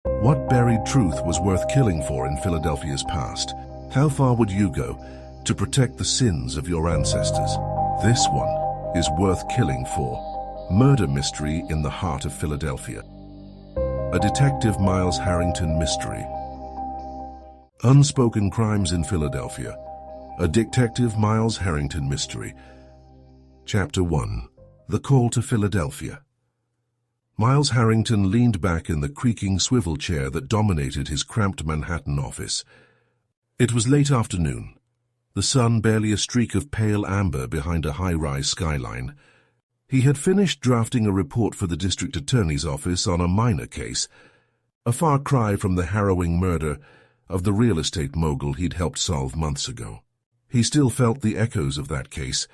What buried truth was worth killing for in Philadelphia's past? How far would you go to protect the sins of your ancestors? This one is worth killing for. Murder mystery in the heart of Philadelphia. A Detective Miles Harrington mystery. Unspoken crimes in Philadelphia. A Detective Miles Harrington mystery. Chapter 1. The Call to Philadelphia. Miles Harrington leaned back in the creaking swivel chair that dominated his cramped Manhattan office. It was late afternoon, the sun barely a streak of pale amber behind a high-rise skyline. He had finished drafting a report for the district attorney's office on a minor case, a far cry from the harrowing murder of the real estate mogul he'd helped solve months ago. He still felt the echoes of that case,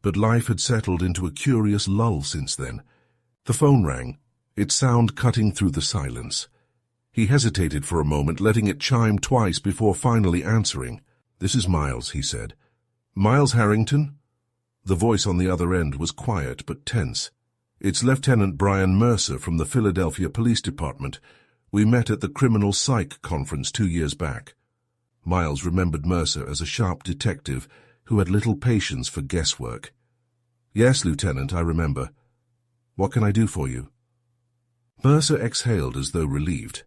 but life had settled into a curious lull since then. The phone rang, its sound cutting through the silence. He hesitated for a moment, letting it chime twice before finally answering. "This is Miles," he said. "Miles Harrington?" The voice on the other end was quiet but tense. "It's Lieutenant Brian Mercer from the Philadelphia Police Department. We met at the Criminal Psych Conference 2 years back." Miles remembered Mercer as a sharp detective who had little patience for guesswork. "Yes, Lieutenant, I remember. What can I do for you?" Mercer exhaled as though relieved.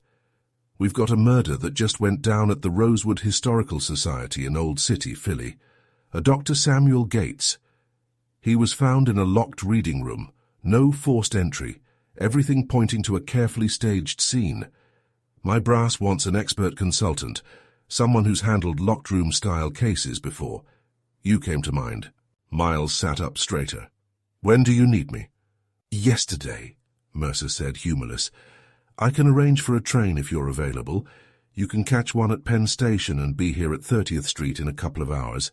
"We've got a murder that just went down at the Rosewood Historical Society in Old City, Philly. A Dr. Samuel Gates. He was found in a locked reading room, no forced entry, everything pointing to a carefully staged scene. My brass wants an expert consultant, someone who's handled locked room-style cases before. You came to mind." Miles sat up straighter. "When do you need me?" "Yesterday," Mercer said, humorless. "I can arrange for a train if you're available. You can catch one at Penn Station and be here at 30th Street in a couple of hours."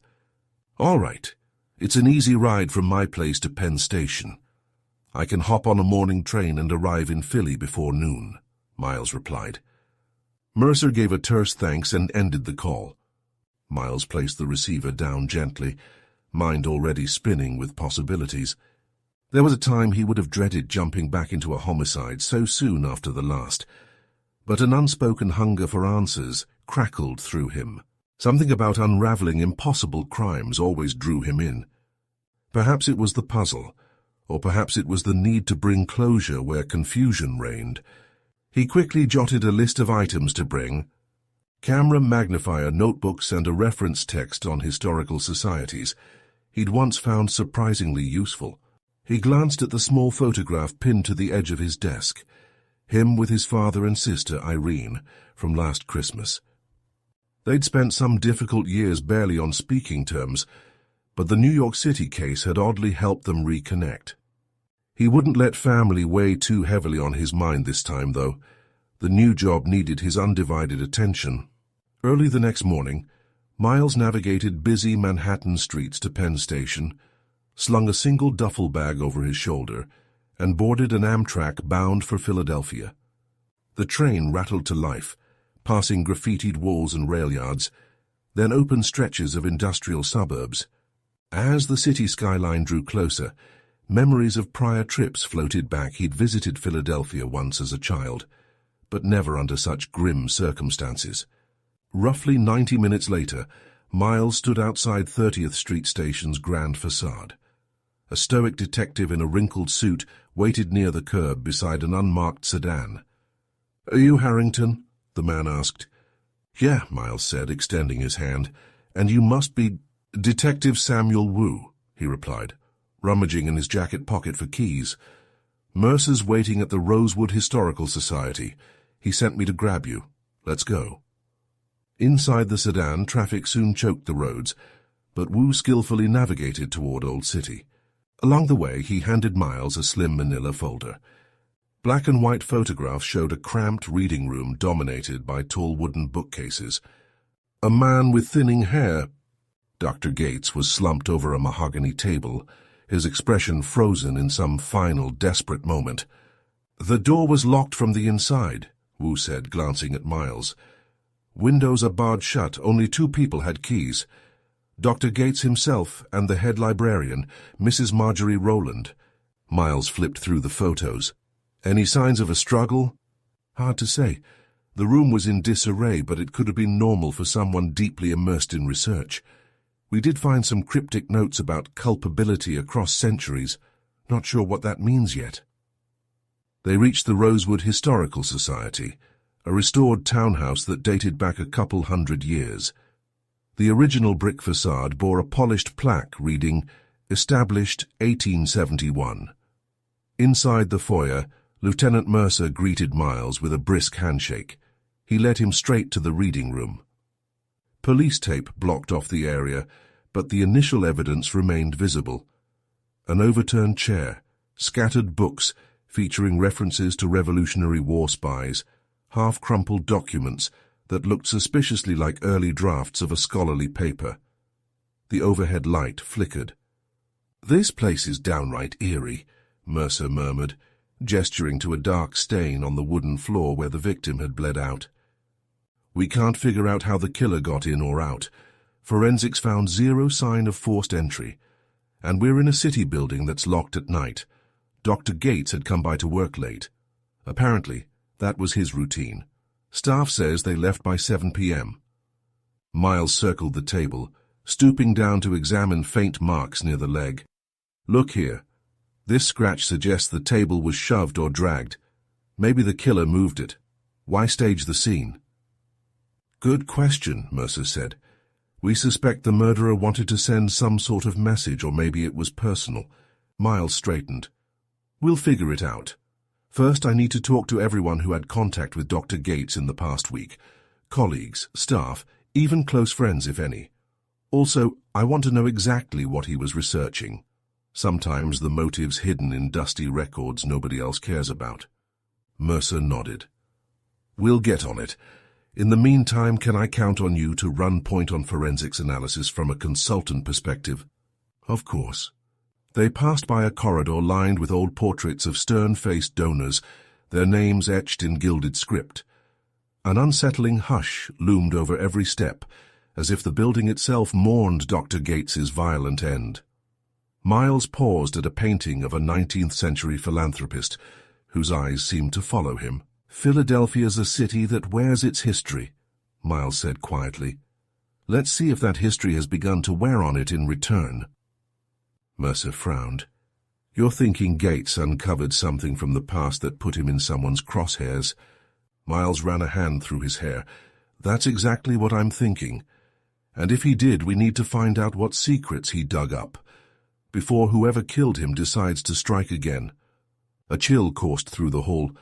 "All right. It's an easy ride from my place to Penn Station. I can hop on a morning train and arrive in Philly before noon," Miles replied. Mercer gave a terse thanks and ended the call. Miles placed the receiver down gently, mind already spinning with possibilities. There was a time he would have dreaded jumping back into a homicide so soon after the last, but an unspoken hunger for answers crackled through him. Something about unraveling impossible crimes always drew him in. Perhaps it was the puzzle, or perhaps it was the need to bring closure where confusion reigned. He quickly jotted a list of items to bring: camera, magnifier, notebooks, and a reference text on historical societies he'd once found surprisingly useful. He glanced at the small photograph pinned to the edge of his desk, him with his father and sister, Irene, from last Christmas. They'd spent some difficult years barely on speaking terms, but the New York City case had oddly helped them reconnect. He wouldn't let family weigh too heavily on his mind this time, though. The new job needed his undivided attention. Early the next morning, Miles navigated busy Manhattan streets to Penn Station, slung a single duffel bag over his shoulder, and boarded an Amtrak bound for Philadelphia. The train rattled to life, passing graffitied walls and rail yards, then open stretches of industrial suburbs. As the city skyline drew closer, memories of prior trips floated back. He'd visited Philadelphia once as a child, but never under such grim circumstances. Roughly 90 minutes later, Miles stood outside 30th Street Station's grand façade. A stoic detective in a wrinkled suit waited near the curb beside an unmarked sedan. "Are you Harrington?" the man asked. "Yeah," Miles said, extending his hand. "And you must be—" "Detective Samuel Wu," he replied, rummaging in his jacket pocket for keys. "Mercer's waiting at the Rosewood Historical Society. He sent me to grab you. Let's go." Inside the sedan, traffic soon choked the roads, but Wu skillfully navigated toward Old City. Along the way, he handed Miles a slim manila folder. Black and white photographs showed a cramped reading room dominated by tall wooden bookcases. A man with thinning hair. Dr. Gates was slumped over a mahogany table, his expression frozen in some final, desperate moment. "The door was locked from the inside," Wu said, glancing at Miles. "Windows are barred shut. Only 2 people had keys. Dr. Gates himself and the head librarian, Mrs. Marjorie Rowland." Miles flipped through the photos. "Any signs of a struggle?" "Hard to say. The room was in disarray, but it could have been normal for someone deeply immersed in research. We did find some cryptic notes about culpability across centuries. Not sure what that means yet. They reached the Rosewood Historical Society, a restored townhouse that dated back a couple hundred years. The original brick facade bore a polished plaque reading, "Established 1871. Inside the foyer, Lieutenant Mercer greeted Miles with a brisk handshake. He led him straight to the reading room. Police tape blocked off the area, but the initial evidence remained visible. An overturned chair, scattered books featuring references to Revolutionary War spies, half-crumpled documents that looked suspiciously like early drafts of a scholarly paper. The overhead light flickered. "This place is downright eerie," Mercer murmured, gesturing to a dark stain on the wooden floor where the victim had bled out. "We can't figure out how the killer got in or out. Forensics found zero sign of forced entry. And we're in a city building that's locked at night. Dr. Gates had come by to work late. Apparently, that was his routine. Staff says they left by 7 p.m. Miles circled the table, stooping down to examine faint marks near the leg. "Look here. This scratch suggests the table was shoved or dragged. Maybe the killer moved it. Why stage the scene?" "Good question," Mercer said. "We suspect the murderer wanted to send some sort of message, or maybe it was personal." Miles straightened. "We'll figure it out. First, I need to talk to everyone who had contact with Dr. Gates in the past week. Colleagues, staff, even close friends, if any. Also, I want to know exactly what he was researching. Sometimes the motive's hidden in dusty records nobody else cares about." Mercer nodded. "We'll get on it. In the meantime, can I count on you to run point on forensics analysis from a consultant perspective?" "Of course." They passed by a corridor lined with old portraits of stern-faced donors, their names etched in gilded script. An unsettling hush loomed over every step, as if the building itself mourned Dr. Gates's violent end. Miles paused at a painting of a 19th-century philanthropist, whose eyes seemed to follow him. "Philadelphia's a city that wears its history," Miles said quietly. "Let's see if that history has begun to wear on it in return." Mercer frowned. "You're thinking Gates uncovered something from the past that put him in someone's crosshairs?" Miles ran a hand through his hair. "That's exactly what I'm thinking. And if he did, we need to find out what secrets he dug up, before whoever killed him decides to strike again." A chill coursed through the hall,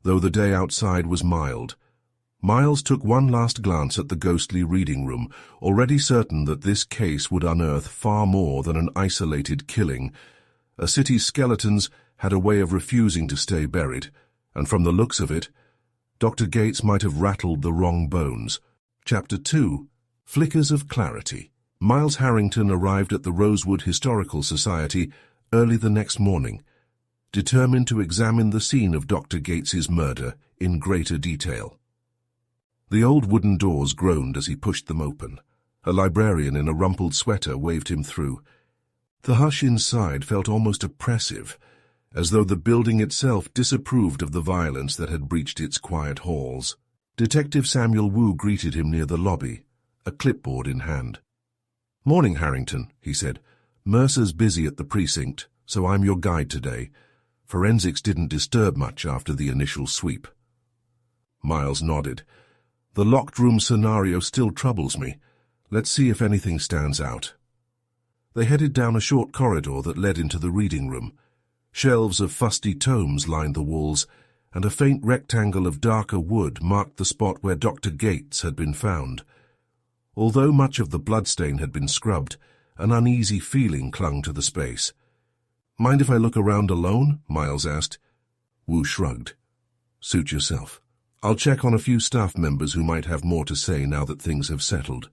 though the day outside was mild. Miles took one last glance at the ghostly reading room, already certain that this case would unearth far more than an isolated killing. A city's skeletons had a way of refusing to stay buried, and from the looks of it, Dr. Gates might have rattled the wrong bones. Chapter 2. Flickers of Clarity. Miles Harrington arrived at the Rosewood Historical Society early the next morning, determined to examine the scene of Dr. Gates's murder in greater detail. The old wooden doors groaned as he pushed them open. A librarian in a rumpled sweater waved him through. The hush inside felt almost oppressive, as though the building itself disapproved of the violence that had breached its quiet halls. Detective Samuel Wu greeted him near the lobby, a clipboard in hand. "Morning, Harrington," he said. "Mercer's busy at the precinct, so I'm your guide today. Forensics didn't disturb much after the initial sweep." Miles nodded. "The locked room scenario still troubles me. Let's see if anything stands out." They headed down a short corridor that led into the reading room. Shelves of fusty tomes lined the walls, and a faint rectangle of darker wood marked the spot where Dr. Gates had been found. Although much of the bloodstain had been scrubbed, an uneasy feeling clung to the space. "Mind if I look around alone?" Miles asked. Wu shrugged. "Suit yourself. I'll check on a few staff members who might have more to say now that things have settled."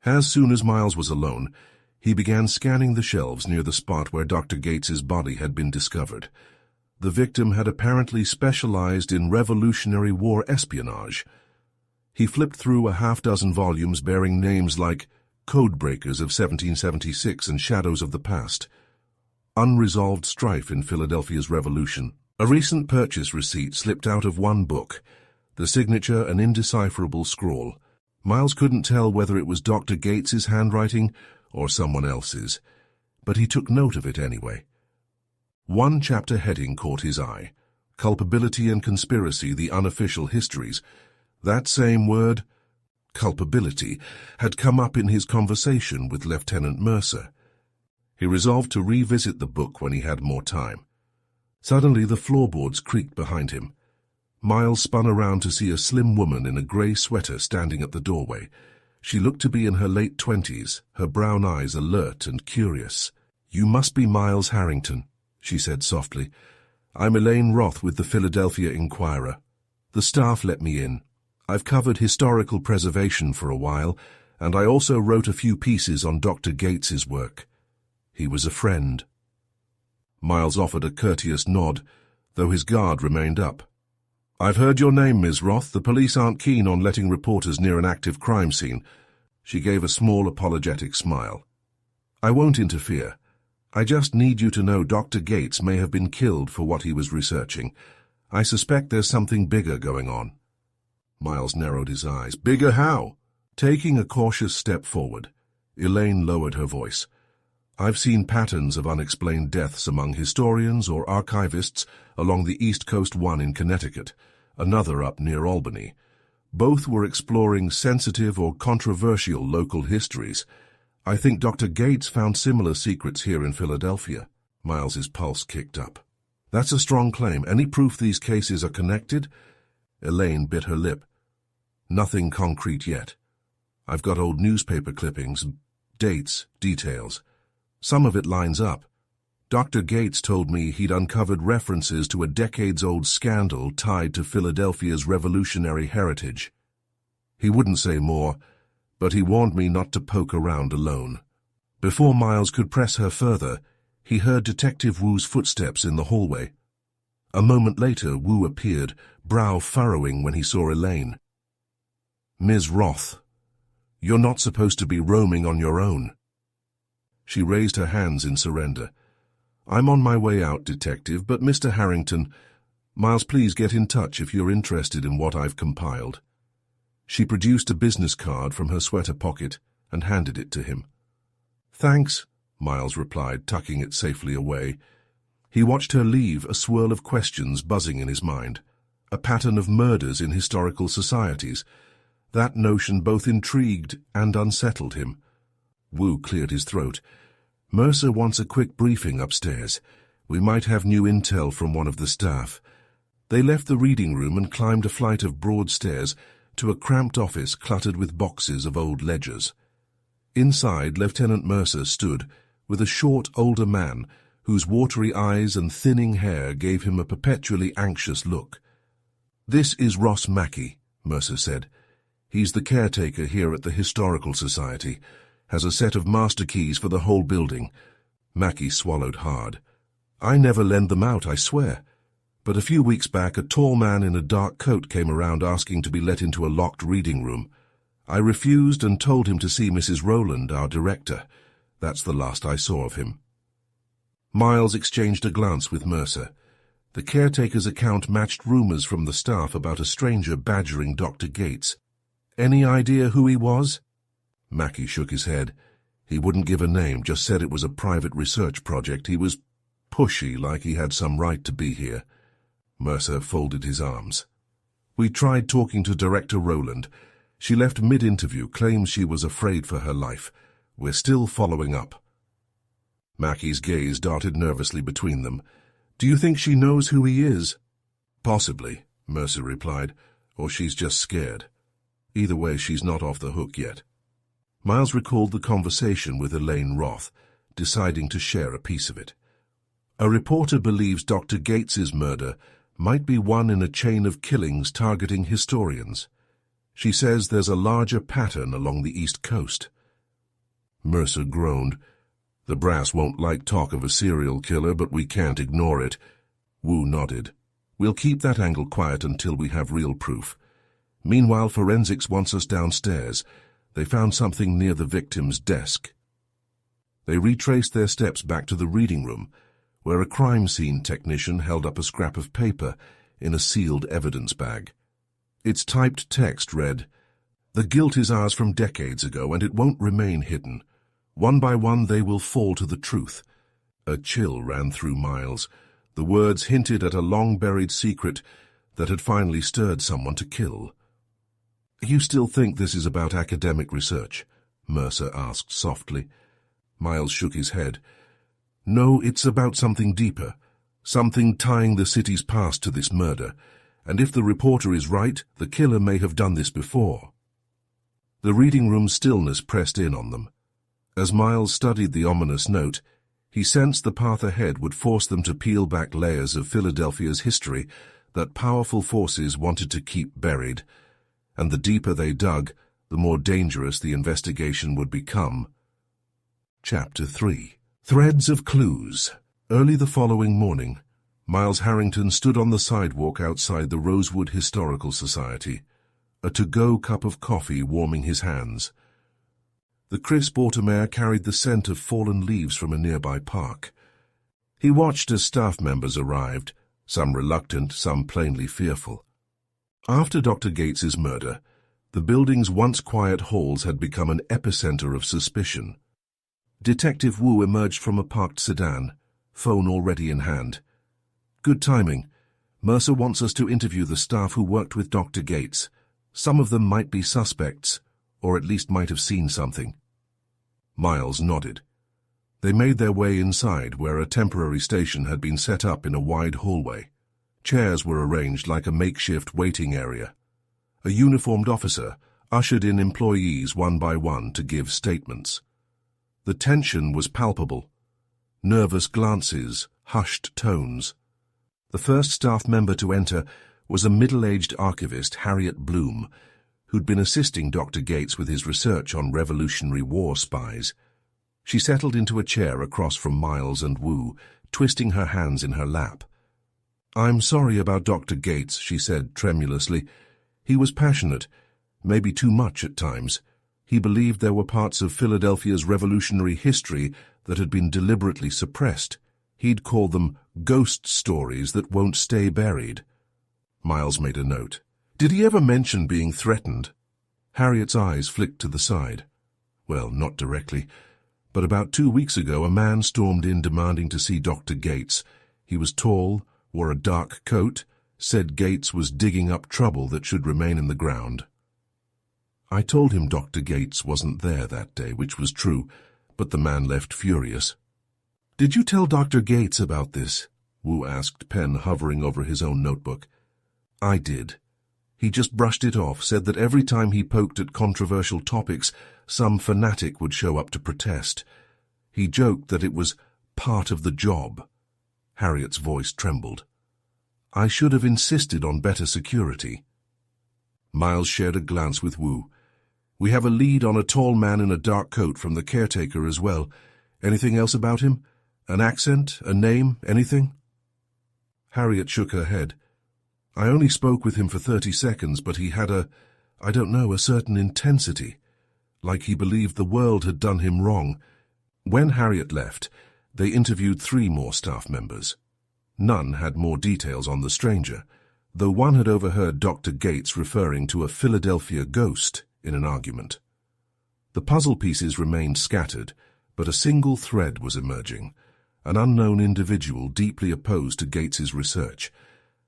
As soon as Miles was alone, he began scanning the shelves near the spot where Dr. Gates's body had been discovered. The victim had apparently specialized in Revolutionary War espionage. He flipped through a half-dozen volumes bearing names like Codebreakers of 1776 and Shadows of the Past, Unresolved Strife in Philadelphia's Revolution. A recent purchase receipt slipped out of one book, The signature an indecipherable scrawl. Miles couldn't tell whether it was Dr. Gates's handwriting or someone else's, but he took note of it anyway. One chapter heading caught his eye. Culpability and Conspiracy, the Unofficial Histories. That same word, culpability, had come up in his conversation with Lieutenant Mercer. He resolved to revisit the book when he had more time. Suddenly the floorboards creaked behind him. Miles spun around to see a slim woman in a grey sweater standing at the doorway. She looked to be in her late 20s, her brown eyes alert and curious. "You must be Miles Harrington," she said softly. "I'm Elaine Roth with the Philadelphia Inquirer. The staff let me in. I've covered historical preservation for a while, and I also wrote a few pieces on Dr. Gates's work. He was a friend." Miles offered a courteous nod, though his guard remained up. "I've heard your name, Ms. Roth. The police aren't keen on letting reporters near an active crime scene." She gave a small apologetic smile. "I won't interfere. I just need you to know Dr. Gates may have been killed for what he was researching. I suspect there's something bigger going on." Miles narrowed his eyes. "Bigger how?" Taking a cautious step forward, Elaine lowered her voice. "I've seen patterns of unexplained deaths among historians or archivists along the East Coast, one in Connecticut, another up near Albany. Both were exploring sensitive or controversial local histories. I think Dr. Gates found similar secrets here in Philadelphia." Miles's pulse kicked up. "That's a strong claim. Any proof these cases are connected?" Elaine bit her lip. "Nothing concrete yet. I've got old newspaper clippings, dates, details. Some of it lines up. Dr. Gates told me he'd uncovered references to a decades-old scandal tied to Philadelphia's revolutionary heritage. He wouldn't say more, but he warned me not to poke around alone." Before Miles could press her further, he heard Detective Wu's footsteps in the hallway. A moment later, Wu appeared, brow furrowing when he saw Elaine. "Ms. Roth, you're not supposed to be roaming on your own." She raised her hands in surrender. "I'm on my way out, Detective, but Mr. Harrington, Miles, please get in touch if you're interested in what I've compiled." She produced a business card from her sweater pocket and handed it to him. "Thanks," Miles replied, tucking it safely away. He watched her leave, a swirl of questions buzzing in his mind. A pattern of murders in historical societies. That notion both intrigued and unsettled him. Wu cleared his throat. "Mercer wants a quick briefing upstairs. We might have new intel from one of the staff." They left the reading room and climbed a flight of broad stairs to a cramped office cluttered with boxes of old ledgers. Inside, Lieutenant Mercer stood, with a short, older man, whose watery eyes and thinning hair gave him a perpetually anxious look. "This is Ross Mackey," Mercer said. "He's the caretaker here at the Historical Society. Has a set of master keys for the whole building." Mackey swallowed hard. "I never lend them out, I swear. But a few weeks back, a tall man in a dark coat came around asking to be let into a locked reading room. I refused and told him to see Mrs. Rowland, our director. That's the last I saw of him." Miles exchanged a glance with Mercer. The caretaker's account matched rumors from the staff about a stranger badgering Dr. Gates. "Any idea who he was?" Mackey shook his head. "He wouldn't give a name, just said it was a private research project. He was pushy, like he had some right to be here." Mercer folded his arms. "We tried talking to Director Rowland. She left mid-interview, claims she was afraid for her life. We're still following up." Mackey's gaze darted nervously between them. "Do you think she knows who he is?" "Possibly," Mercer replied, "or she's just scared. Either way, she's not off the hook yet." Miles recalled the conversation with Elaine Roth, deciding to share a piece of it. "A reporter believes Dr. Gates's murder might be one in a chain of killings targeting historians. She says there's a larger pattern along the East Coast." Mercer groaned. "The brass won't like talk of a serial killer, but we can't ignore it." Wu nodded. "We'll keep that angle quiet until we have real proof. Meanwhile, forensics wants us downstairs. They found something near the victim's desk." They retraced their steps back to the reading room, where a crime scene technician held up a scrap of paper in a sealed evidence bag. Its typed text read, "The guilt is ours from decades ago, and it won't remain hidden. One by one they will fall to the truth." A chill ran through Miles. The words hinted at a long-buried secret that had finally stirred someone to kill. "You still think this is about academic research?" Mercer asked softly. Miles shook his head. "No, it's about something deeper, something tying the city's past to this murder, and if the reporter is right, the killer may have done this before." The reading room's stillness pressed in on them. As Miles studied the ominous note, he sensed the path ahead would force them to peel back layers of Philadelphia's history that powerful forces wanted to keep buried, and the deeper they dug, the more dangerous the investigation would become. Chapter 3. Threads of Clues. Early the following morning, Miles Harrington stood on the sidewalk outside the Rosewood Historical Society, a to-go cup of coffee warming his hands. The crisp autumn air carried the scent of fallen leaves from a nearby park. He watched as staff members arrived, some reluctant, some plainly fearful. After Dr. Gates's murder, the building's once quiet halls had become an epicenter of suspicion. Detective Wu emerged from a parked sedan, phone already in hand. "Good timing. Mercer wants us to interview the staff who worked with Dr. Gates. Some of them might be suspects, or at least might have seen something." Miles nodded. They made their way inside, where a temporary station had been set up in a wide hallway. Chairs were arranged like a makeshift waiting area. A uniformed officer ushered in employees one by one to give statements. The tension was palpable. Nervous glances, hushed tones. The first staff member to enter was a middle-aged archivist, Harriet Bloom, who'd been assisting Dr. Gates with his research on Revolutionary War spies. She settled into a chair across from Miles and Wu, twisting her hands in her lap. "I'm sorry about Dr. Gates," she said tremulously. "He was passionate, maybe too much at times. He believed there were parts of Philadelphia's revolutionary history that had been deliberately suppressed. He'd call them ghost stories that won't stay buried." Miles made a note. "Did he ever mention being threatened?" Harriet's eyes flicked to the side. "Well, not directly. But about 2 weeks ago, a man stormed in demanding to see Dr. Gates. He was tall, wore a dark coat, said Gates was digging up trouble that should remain in the ground. I told him Dr. Gates wasn't there that day, which was true, but the man left furious." "Did you tell Dr. Gates about this?" Wu asked, pen hovering over his own notebook. "I did. He just brushed it off, said that every time he poked at controversial topics, some fanatic would show up to protest. He joked that it was part of the job." Harriet's voice trembled. "I should have insisted on better security." Miles shared a glance with Wu. "We have a lead on a tall man in a dark coat from the caretaker as well. Anything else about him? An accent? A name? Anything?" Harriet shook her head. "I only spoke with him for 30 seconds, but he had a certain intensity, like he believed the world had done him wrong." When Harriet left, they interviewed 3 more staff members. None had more details on the stranger, though one had overheard Dr. Gates referring to a Philadelphia ghost in an argument. The puzzle pieces remained scattered, but a single thread was emerging, an unknown individual deeply opposed to Gates's research,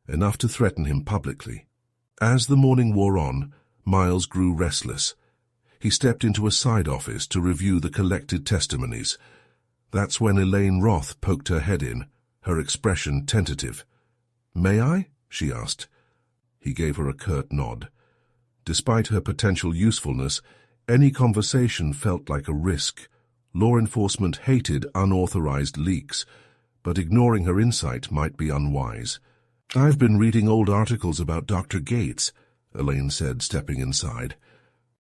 enough to threaten him publicly. As the morning wore on, Miles grew restless. He stepped into a side office to review the collected testimonies. That's when Elaine Roth poked her head in, her expression tentative. "May I?" she asked. He gave her a curt nod. Despite her potential usefulness, any conversation felt like a risk. Law enforcement hated unauthorized leaks, but ignoring her insight might be unwise. "I've been reading old articles about Dr. Gates," Elaine said, stepping inside.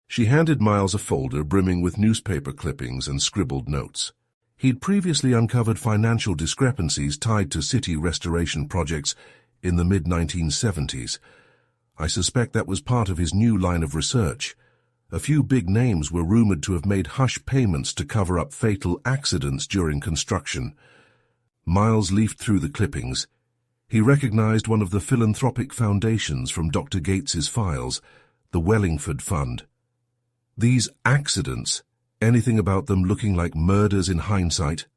She handed Miles a folder brimming with newspaper clippings and scribbled notes. He'd previously uncovered financial discrepancies tied to city restoration projects in the mid-1970s. I suspect that was part of his new line of research. A few big names were rumored to have made hush payments to cover up fatal accidents during construction. Miles leafed through the clippings. He recognized one of the philanthropic foundations from Dr. Gates's files, the Wellingford Fund. These accidents, anything about them looking like murders in hindsight?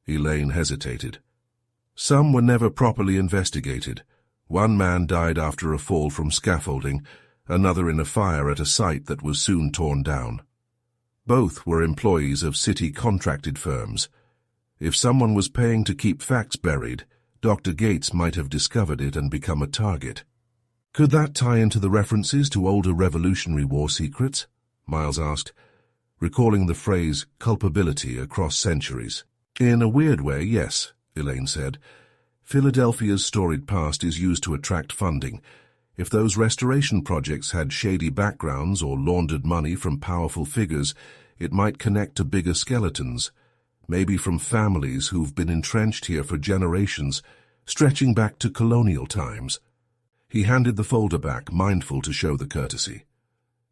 Elaine hesitated. Some were never properly investigated. One man died after a fall from scaffolding, another in a fire at a site that was soon torn down. Both were employees of city-contracted firms. If someone was paying to keep facts buried, Dr. Gates might have discovered it and become a target. Could that tie into the references to older Revolutionary War secrets? Miles asked, recalling the phrase culpability across centuries. In a weird way, yes, Elaine said. Philadelphia's storied past is used to attract funding. If those restoration projects had shady backgrounds or laundered money from powerful figures, it might connect to bigger skeletons, maybe from families who've been entrenched here for generations, stretching back to colonial times. He handed the folder back, mindful to show the courtesy.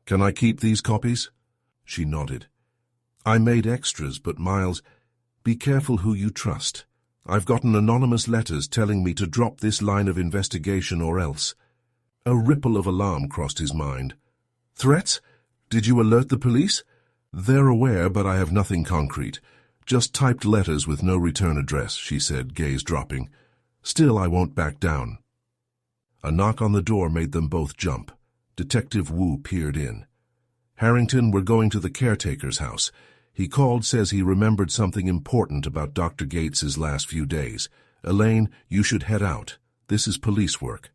"Can I keep these copies?" She nodded. "I made extras, but Miles, be careful who you trust. I've gotten anonymous letters telling me to drop this line of investigation or else." A ripple of alarm crossed his mind. "Threats? Did you alert the police?" "They're aware, but I have nothing concrete. Just typed letters with no return address," she said, gaze dropping. "Still, I won't back down." A knock on the door made them both jump. Detective Wu peered in. "Harrington, we're going to the caretaker's house. He called, says he remembered something important about Dr. Gates's last few days. Elaine, you should head out. This is police work."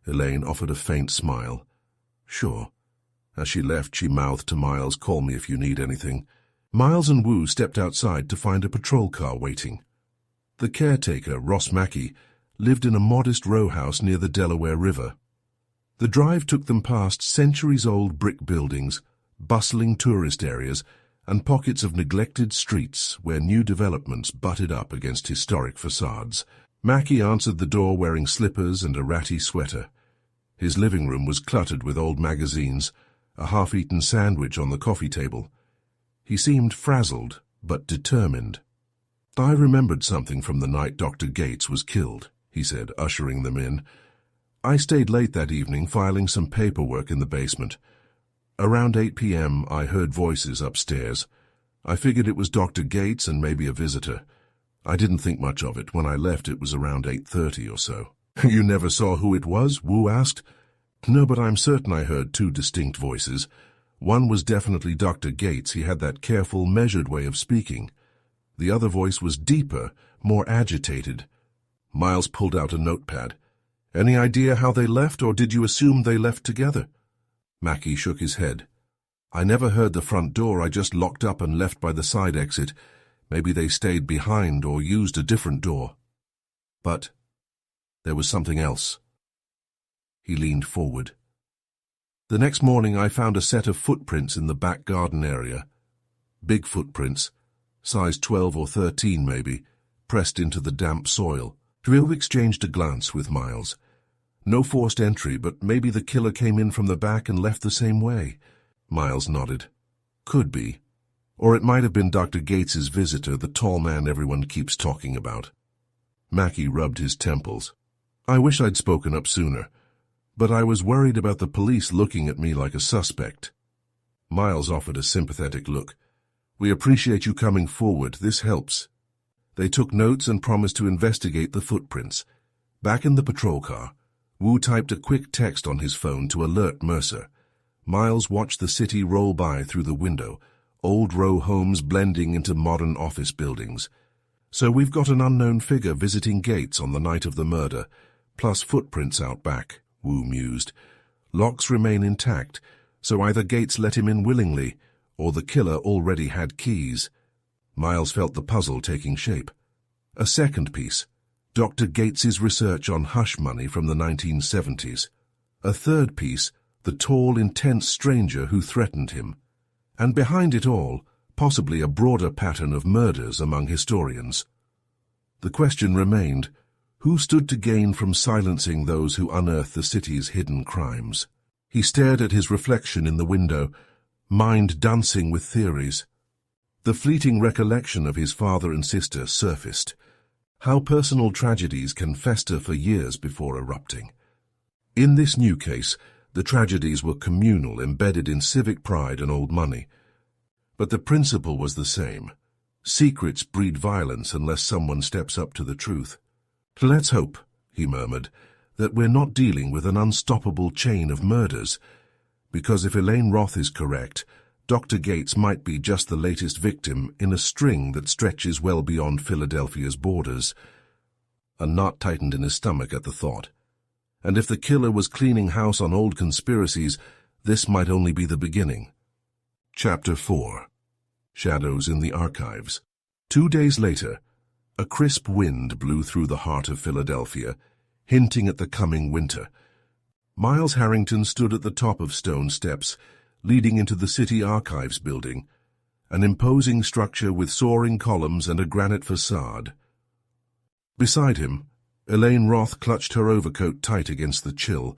Elaine offered a faint smile. "Sure." As she left, she mouthed to Miles, "Call me if you need anything." Miles and Wu stepped outside to find a patrol car waiting. The caretaker, Ross Mackey, lived in a modest row house near the Delaware River. The drive took them past centuries-old brick buildings, bustling tourist areas, and pockets of neglected streets where new developments butted up against historic facades. Mackey answered the door wearing slippers and a ratty sweater. His living room was cluttered with old magazines, a half-eaten sandwich on the coffee table. He seemed frazzled, but determined. "I remembered something from the night Dr. Gates was killed," he said, ushering them in. "I stayed late that evening filing some paperwork in the basement. Around 8 p.m. I heard voices upstairs. I figured it was Dr. Gates and maybe a visitor. I didn't think much of it. When I left, it was around 8:30 or so." "You never saw who it was?" Wu asked. "No, but I'm certain I heard two distinct voices. One was definitely Dr. Gates. He had that careful, measured way of speaking. The other voice was deeper, more agitated." Miles pulled out a notepad. "Any idea how they left, or did you assume they left together?" Mackey shook his head. "I never heard the front door. I just locked up and left by the side exit. Maybe they stayed behind or used a different door. But there was something else." He leaned forward. "The next morning I found a set of footprints in the back garden area. Big footprints, size 12 or 13 maybe, pressed into the damp soil." Drew exchanged a glance with Miles. "No forced entry, but maybe the killer came in from the back and left the same way." Miles nodded. "Could be. Or it might have been Dr. Gates's visitor, the tall man everyone keeps talking about." Mackey rubbed his temples. "I wish I'd spoken up sooner, but I was worried about the police looking at me like a suspect." Miles offered a sympathetic look. "We appreciate you coming forward. This helps." They took notes and promised to investigate the footprints. Back in the patrol car, Wu typed a quick text on his phone to alert Mercer. Miles watched the city roll by through the window, old row homes blending into modern office buildings. "So we've got an unknown figure visiting Gates on the night of the murder, plus footprints out back," Wu mused. "Locks remain intact, so either Gates let him in willingly, or the killer already had keys." Miles felt the puzzle taking shape. A second piece, Dr. Gates's research on hush money from the 1970s. A third piece, the tall, intense stranger who threatened him. And behind it all, possibly a broader pattern of murders among historians. The question remained, who stood to gain from silencing those who unearthed the city's hidden crimes? He stared at his reflection in the window, mind dancing with theories. The fleeting recollection of his father and sister surfaced. How personal tragedies can fester for years before erupting. In this new case, the tragedies were communal, embedded in civic pride and old money. But the principle was the same. Secrets breed violence unless someone steps up to the truth. "Let's hope," he murmured, "that we're not dealing with an unstoppable chain of murders. Because if Elaine Roth is correct, Dr. Gates might be just the latest victim in a string that stretches well beyond Philadelphia's borders." A knot tightened in his stomach at the thought. And if the killer was cleaning house on old conspiracies, this might only be the beginning. Chapter 4. Shadows in the Archives. 2 days later, a crisp wind blew through the heart of Philadelphia, hinting at the coming winter. Miles Harrington stood at the top of stone steps leading into the city archives building, an imposing structure with soaring columns and a granite façade. Beside him, Elaine Roth clutched her overcoat tight against the chill,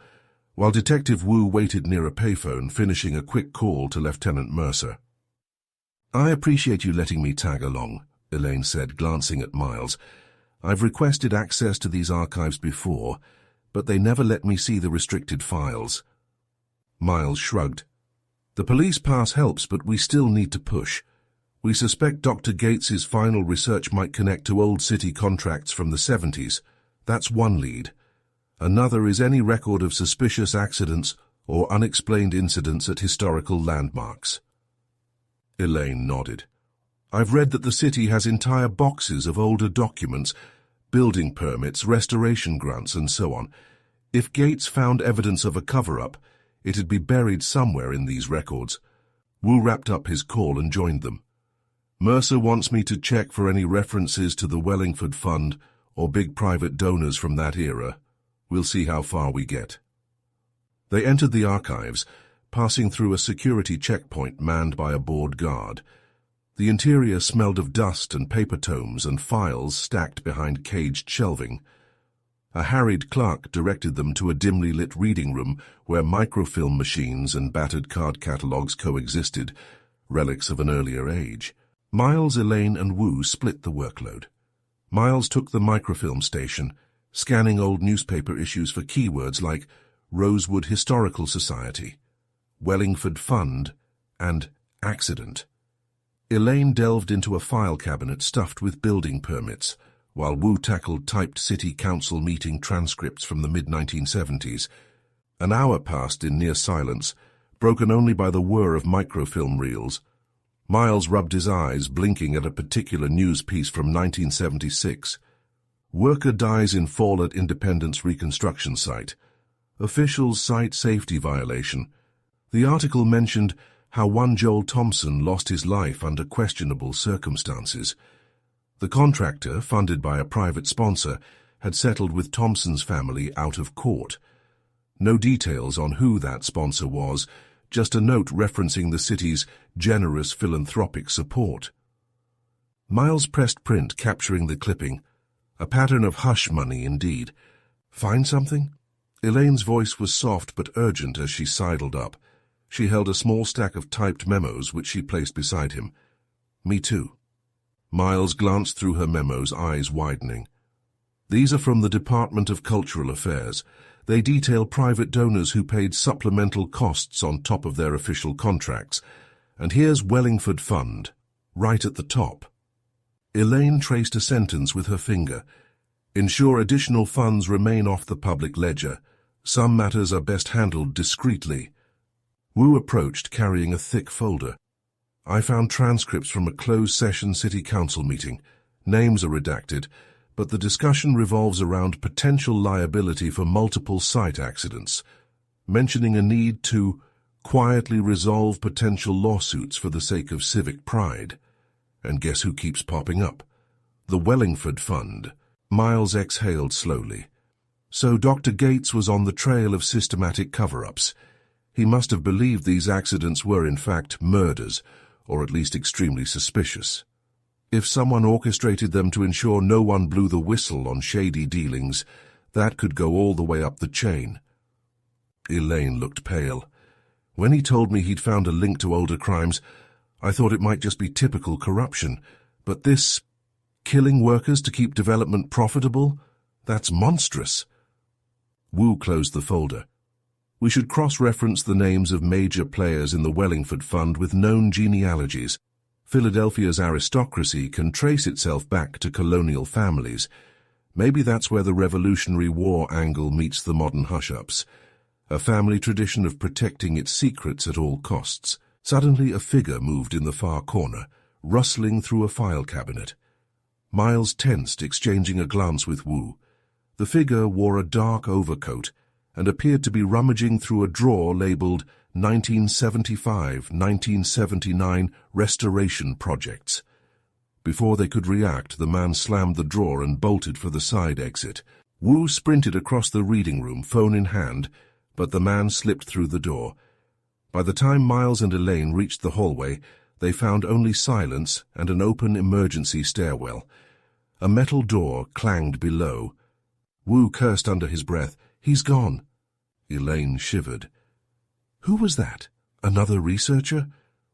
while Detective Wu waited near a payphone, finishing a quick call to Lieutenant Mercer. "I appreciate you letting me tag along," Elaine said, glancing at Miles. "I've requested access to these archives before, but they never let me see the restricted files." Miles shrugged. "The police pass helps, but we still need to push. We suspect Dr. Gates's final research might connect to old city contracts from the 70s. That's one lead. Another is any record of suspicious accidents or unexplained incidents at historical landmarks." Elaine nodded. "I've read that the city has entire boxes of older documents, building permits, restoration grants, and so on. If Gates found evidence of a cover-up, it'd be buried somewhere in these records." Wu wrapped up his call and joined them. "Mercer wants me to check for any references to the Wellingford Fund or big private donors from that era. We'll see how far we get." They entered the archives, passing through a security checkpoint manned by a bored guard. The interior smelled of dust and paper tomes and files stacked behind caged shelving. A harried clerk directed them to a dimly lit reading room where microfilm machines and battered card catalogues coexisted, relics of an earlier age. Miles, Elaine, and Wu split the workload. Miles took the microfilm station, scanning old newspaper issues for keywords like Rosewood Historical Society, Wellingford Fund, and accident. Elaine delved into a file cabinet stuffed with building permits, while Wu tackled typed city council meeting transcripts from the mid-1970s. An hour passed in near silence, broken only by the whir of microfilm reels. Miles rubbed his eyes, blinking at a particular news piece from 1976. "Worker dies in fall at Independence reconstruction site. Officials cite safety violation." The article mentioned how one Joel Thompson lost his life under questionable circumstances. The contractor, funded by a private sponsor, had settled with Thompson's family out of court. No details on who that sponsor was, just a note referencing the city's generous philanthropic support. Miles pressed print, capturing the clipping. A pattern of hush money, indeed. "Find something?" Elaine's voice was soft but urgent as she sidled up. She held a small stack of typed memos, which she placed beside him. "Me too." Miles glanced through her memos, eyes widening. "These are from the Department of Cultural Affairs. They detail private donors who paid supplemental costs on top of their official contracts. And here's Wellingford Fund, right at the top." Elaine traced a sentence with her finger. "Ensure additional funds remain off the public ledger. Some matters are best handled discreetly." Wu approached, carrying a thick folder. "I found transcripts from a closed-session city council meeting. Names are redacted, but the discussion revolves around potential liability for multiple site accidents, mentioning a need to quietly resolve potential lawsuits for the sake of civic pride. And guess who keeps popping up? The Wellingford Fund." Miles exhaled slowly. So Dr. Gates was on the trail of systematic cover-ups. He must have believed these accidents were in fact murders, or at least extremely suspicious. If someone orchestrated them to ensure no one blew the whistle on shady dealings, that could go all the way up the chain. Elaine looked pale. When he told me he'd found a link to older crimes, I thought it might just be typical corruption, but this... Killing workers to keep development profitable? That's monstrous. Wu closed the folder. We should cross-reference the names of major players in the Wellingford Fund with known genealogies. Philadelphia's aristocracy can trace itself back to colonial families. Maybe that's where the Revolutionary War angle meets the modern hush-ups. A family tradition of protecting its secrets at all costs. Suddenly a figure moved in the far corner, rustling through a file cabinet. Miles tensed, exchanging a glance with Wu. The figure wore a dark overcoat and appeared to be rummaging through a drawer labeled 1975-1979 Restoration Projects. Before they could react, the man slammed the drawer and bolted for the side exit. Wu sprinted across the reading room, phone in hand, but the man slipped through the door. By the time Miles and Elaine reached the hallway, they found only silence and an open emergency stairwell. A metal door clanged below. Wu cursed under his breath. "He's gone." Elaine shivered. Who was that? Another researcher?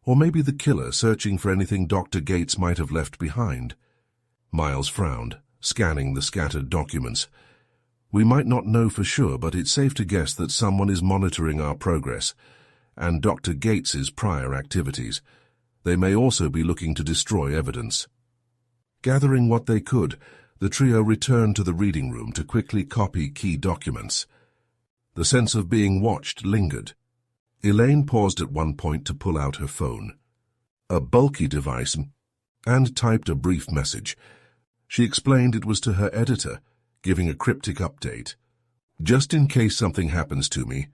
Or maybe the killer searching for anything Dr. Gates might have left behind? Miles frowned, scanning the scattered documents. We might not know for sure, but it's safe to guess that someone is monitoring our progress, and Dr. Gates's prior activities. They may also be looking to destroy evidence. Gathering what they could, the trio returned to the reading room to quickly copy key documents. The sense of being watched lingered. Elaine paused at one point to pull out her phone. A bulky device, and typed a brief message. She explained it was to her editor, giving a cryptic update. Just in case something happens to me,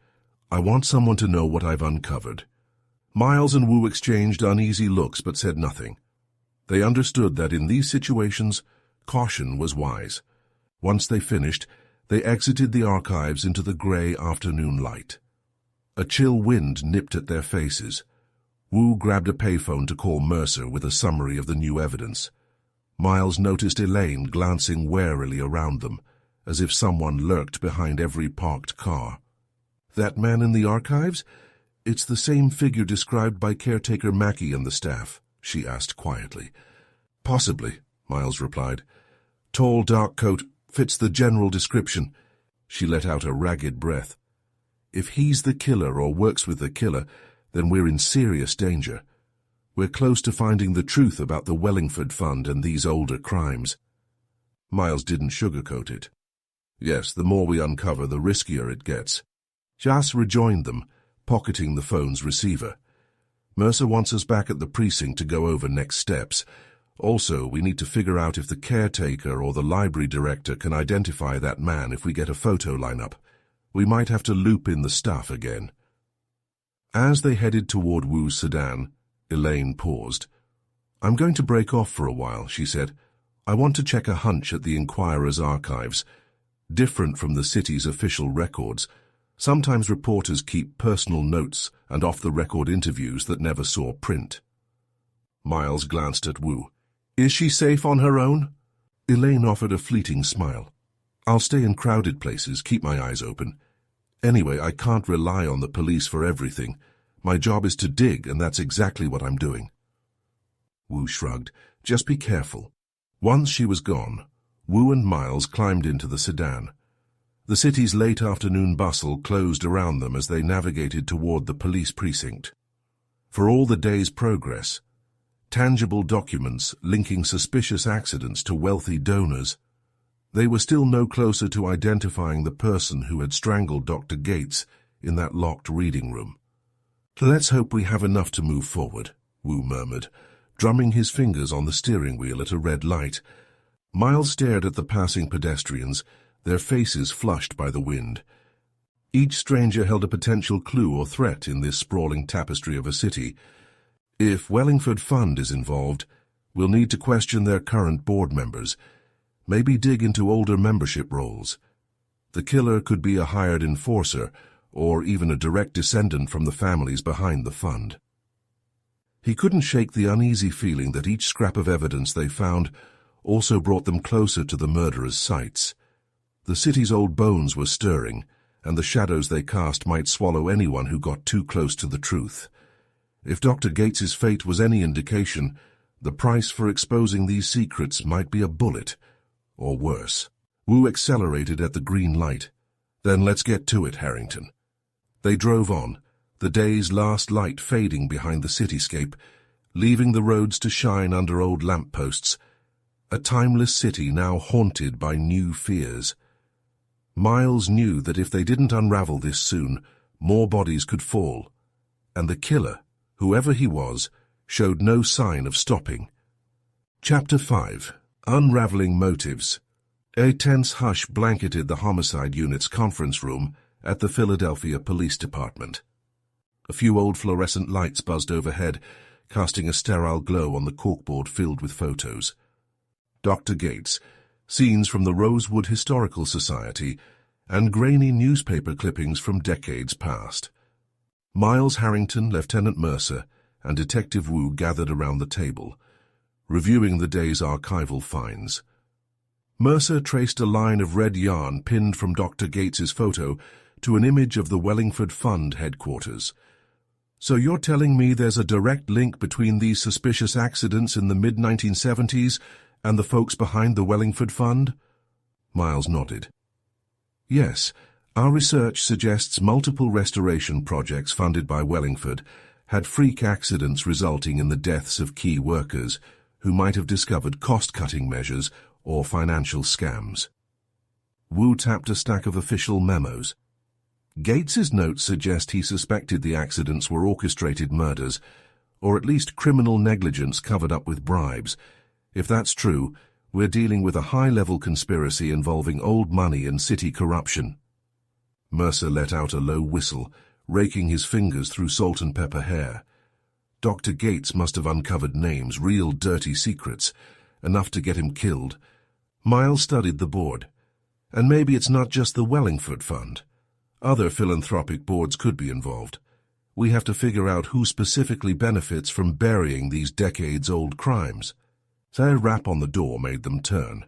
I want someone to know what I've uncovered. Miles and Wu exchanged uneasy looks but said nothing. They understood that in these situations, caution was wise. Once they finished, they exited the archives into the grey afternoon light. A chill wind nipped at their faces. Wu grabbed a payphone to call Mercer with a summary of the new evidence. Miles noticed Elaine glancing warily around them, as if someone lurked behind every parked car. That man in the archives? It's the same figure described by caretaker Mackey and the staff, she asked quietly. Possibly, Miles replied. Tall, dark coat, fits the general description. She let out a ragged breath. If he's the killer or works with the killer, then we're in serious danger. We're close to finding the truth about the Wellingford Fund and these older crimes. Miles didn't sugarcoat it. Yes, the more we uncover, the riskier it gets. Jas rejoined them, pocketing the phone's receiver. Mercer wants us back at the precinct to go over next steps. Also, we need to figure out if the caretaker or the library director can identify that man if we get a photo lineup. We might have to loop in the staff again. As they headed toward Wu's sedan, Elaine paused. I'm going to break off for a while, she said. I want to check a hunch at the Inquirer's archives. Different from the city's official records, sometimes reporters keep personal notes and off-the-record interviews that never saw print. Miles glanced at Wu. Is she safe on her own? Elaine offered a fleeting smile. I'll stay in crowded places, keep my eyes open. Anyway, I can't rely on the police for everything. My job is to dig, and that's exactly what I'm doing. Wu shrugged. Just be careful. Once she was gone, Wu and Miles climbed into the sedan. The city's late afternoon bustle closed around them as they navigated toward the police precinct. For all the day's progress, tangible documents linking suspicious accidents to wealthy donors, they were still no closer to identifying the person who had strangled Dr. Gates in that locked reading room. Let's hope we have enough to move forward, Wu murmured, drumming his fingers on the steering wheel at a red light. Miles stared at the passing pedestrians, their faces flushed by the wind. Each stranger held a potential clue or threat in this sprawling tapestry of a city. If Wellingford Fund is involved, we'll need to question their current board members, maybe dig into older membership roles. The killer could be a hired enforcer, or even a direct descendant from the families behind the fund. He couldn't shake the uneasy feeling that each scrap of evidence they found also brought them closer to the murderer's sights. The city's old bones were stirring, and the shadows they cast might swallow anyone who got too close to the truth. If Dr. Gates's fate was any indication, The price for exposing these secrets might be a bullet, or worse. Wu accelerated at the green light. Then let's get to it, Harrington. They drove on, the day's last light fading behind the cityscape, leaving the roads to shine under old lampposts. A timeless city now haunted by new fears. Miles knew that if they didn't unravel this soon, more bodies could fall, and the killer, whoever he was, showed no sign of stopping. Chapter 5. Unraveling Motives. A tense hush blanketed the homicide unit's conference room at the Philadelphia Police Department. A few old fluorescent lights buzzed overhead, casting a sterile glow on the corkboard filled with photos. Dr. Gates, scenes from the Rosewood Historical Society, and grainy newspaper clippings from decades past. Miles Harrington, Lieutenant Mercer, and Detective Wu gathered around the table, reviewing the day's archival finds. Mercer traced a line of red yarn pinned from Dr. Gates's photo to an image of the Wellingford Fund headquarters. So you're telling me there's a direct link between these suspicious accidents in the mid-1970s and the folks behind the Wellingford Fund? Miles nodded. Yes, our research suggests multiple restoration projects funded by Wellingford had freak accidents resulting in the deaths of key workers who might have discovered cost-cutting measures or financial scams. Wu tapped a stack of official memos. Gates's notes suggest he suspected the accidents were orchestrated murders, or at least criminal negligence covered up with bribes. If that's true, we're dealing with a high-level conspiracy involving old money and city corruption. Mercer let out a low whistle, raking his fingers through salt and pepper hair. Dr. Gates must have uncovered names, real dirty secrets, enough to get him killed. Miles studied the board. And maybe it's not just the Wellingford Fund. Other philanthropic boards could be involved. We have to figure out who specifically benefits from burying these decades-old crimes. Their rap on the door made them turn.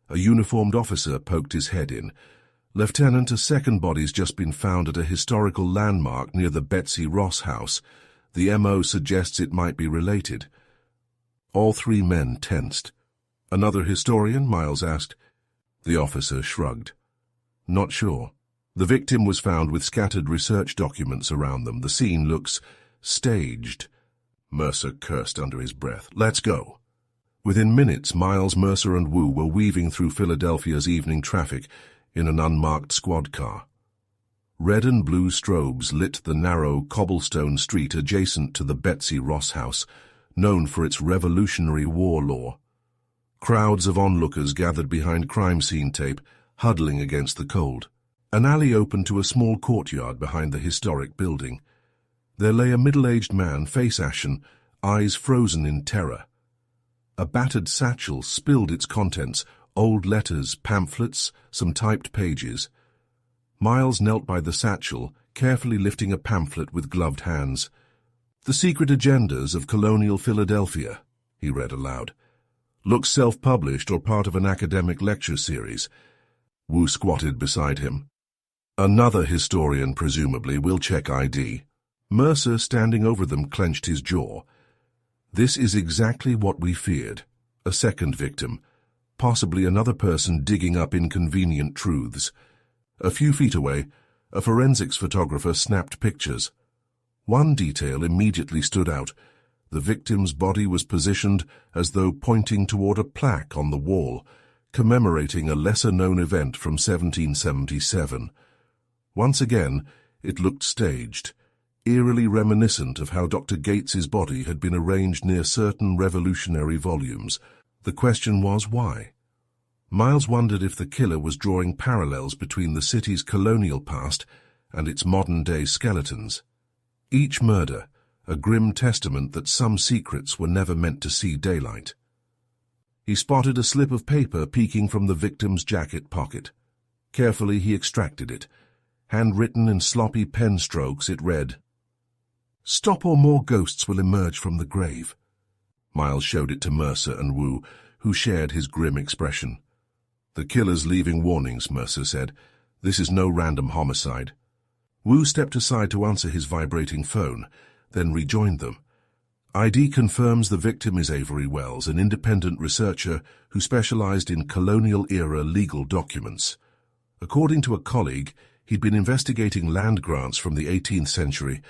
A uniformed officer poked his head in. Lieutenant, a second body's just been found at a historical landmark near the Betsy Ross house. The MO suggests it might be related. All three men tensed. Another historian? Miles asked. The officer shrugged. Not sure. The victim was found with scattered research documents around them. The scene looks staged. Mercer cursed under his breath. Let's go. Within minutes, Miles, Mercer, and Wu were weaving through Philadelphia's evening traffic in an unmarked squad car. Red and blue strobes lit the narrow cobblestone street adjacent to the Betsy Ross house, known for its Revolutionary War lore. Crowds of onlookers gathered behind crime scene tape, huddling against the cold. An alley opened to a small courtyard behind the historic building. There lay a middle-aged man, face ashen, eyes frozen in terror. A battered satchel spilled its contents, old letters, pamphlets, some typed pages. Miles knelt by the satchel, carefully lifting a pamphlet with gloved hands. The Secret Agendas of Colonial Philadelphia, he read aloud. Looks self-published or part of an academic lecture series. Wu squatted beside him. Another historian, presumably, will check ID. Mercer, standing over them, clenched his jaw. This is exactly what we feared. A second victim. Possibly another person digging up inconvenient truths. A few feet away, a forensics photographer snapped pictures. One detail immediately stood out. The victim's body was positioned as though pointing toward a plaque on the wall, commemorating a lesser-known event from 1777. Once again, it looked staged, eerily reminiscent of how Dr. Gates's body had been arranged near certain revolutionary volumes. The question was why? Miles wondered if the killer was drawing parallels between the city's colonial past and its modern-day skeletons. Each murder, a grim testament that some secrets were never meant to see daylight. He spotted a slip of paper peeking from the victim's jacket pocket. Carefully he extracted it. Handwritten in sloppy pen strokes, it read, "Stop or more ghosts will emerge from the grave." Miles showed it to Mercer and Wu, who shared his grim expression. "The killer's leaving warnings," Mercer said. "This is no random homicide." Wu stepped aside to answer his vibrating phone, then rejoined them. ID confirms the victim is Avery Wells, an independent researcher who specialized in colonial-era legal documents. According to a colleague, he'd been investigating land grants from the 18th century,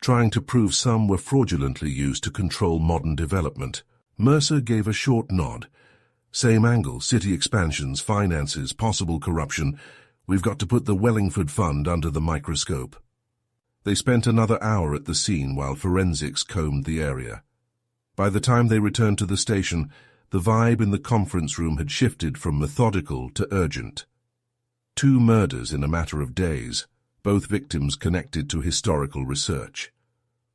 trying to prove some were fraudulently used to control modern development. Mercer gave a short nod. Same angle, city expansions, finances, possible corruption. We've got to put the Wellingford Fund under the microscope. They spent another hour at the scene while forensics combed the area. By the time they returned to the station, the vibe in the conference room had shifted from methodical to urgent. 2 murders in a matter of days, both victims connected to historical research.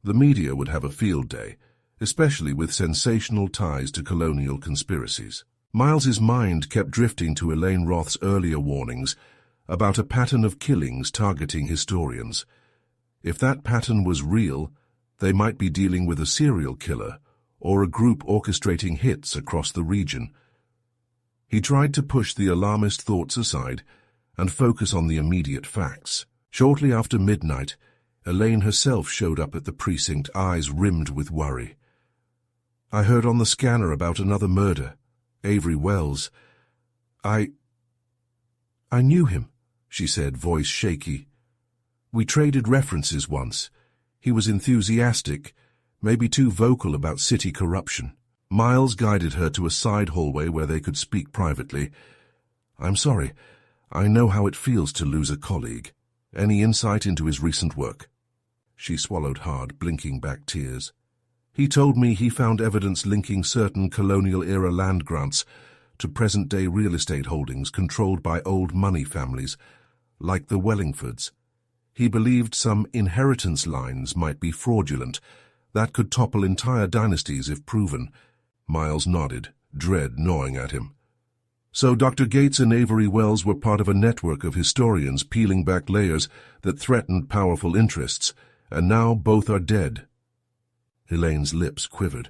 The media would have a field day, especially with sensational ties to colonial conspiracies. Miles's mind kept drifting to Elaine Roth's earlier warnings about a pattern of killings targeting historians. If that pattern was real, they might be dealing with a serial killer or a group orchestrating hits across the region. He tried to push the alarmist thoughts aside and focus on the immediate facts. Shortly after midnight, Elaine herself showed up at the precinct, eyes rimmed with worry. I heard on the scanner about another murder, Avery Wells. I knew him, she said, voice shaky. We traded references once. He was enthusiastic, maybe too vocal about city corruption. Miles guided her to a side hallway where they could speak privately. I'm sorry. I know how it feels to lose a colleague. Any insight into his recent work? She swallowed hard, blinking back tears. He told me he found evidence linking certain colonial-era land grants to present-day real estate holdings controlled by old money families, like the Wellingfords. He believed some inheritance lines might be fraudulent. That could topple entire dynasties if proven. Miles nodded, dread gnawing at him. So Dr. Gates and Avery Wells were part of a network of historians peeling back layers that threatened powerful interests, and now both are dead. Elaine's lips quivered.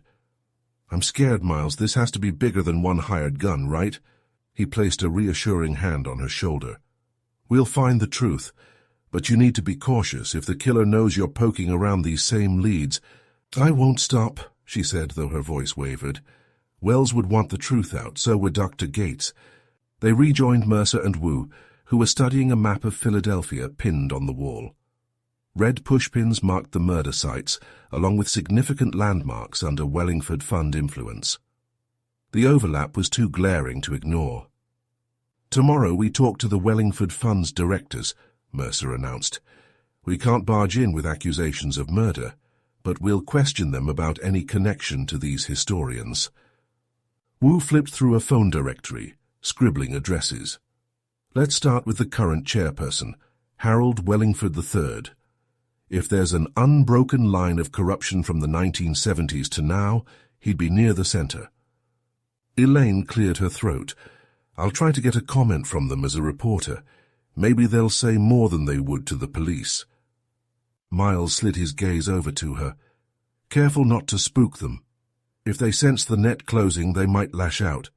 I'm scared, Miles. This has to be bigger than one hired gun, right? He placed a reassuring hand on her shoulder. We'll find the truth, but you need to be cautious. If the killer knows you're poking around these same leads, I won't stop, she said, though her voice wavered. Wells would want the truth out, so would Dr. Gates. They rejoined Mercer and Wu, who were studying a map of Philadelphia pinned on the wall. Red pushpins marked the murder sites, along with significant landmarks under Wellingford Fund influence. The overlap was too glaring to ignore. Tomorrow we talk to the Wellingford Fund's directors, Mercer announced. We can't barge in with accusations of murder, but we'll question them about any connection to these historians. Wu flipped through a phone directory, scribbling addresses. Let's start with the current chairperson, Harold Wellingford III. If there's an unbroken line of corruption from the 1970s to now, he'd be near the center. Elaine cleared her throat. I'll try to get a comment from them as a reporter. Maybe they'll say more than they would to the police. Miles slid his gaze over to her. Careful not to spook them. If they sense the net closing, they might lash out.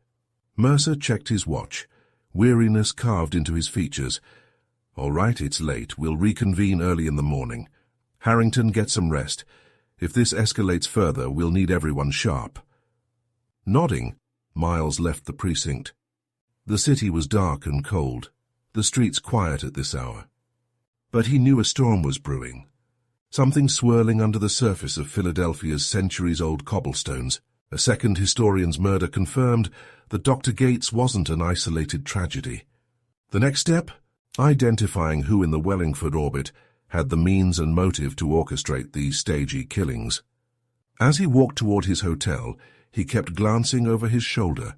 Mercer checked his watch. Weariness carved into his features. All right, it's late. We'll reconvene early in the morning. Harrington, get some rest. If this escalates further, we'll need everyone sharp. Nodding, Miles left the precinct. The city was dark and cold, the streets quiet at this hour. But he knew a storm was brewing. Something swirling under the surface of Philadelphia's centuries-old cobblestones. A second historian's murder confirmed that Dr. Gates wasn't an isolated tragedy. The next step? Identifying who in the Wellingford orbit had the means and motive to orchestrate these stagey killings. As he walked toward his hotel, he kept glancing over his shoulder.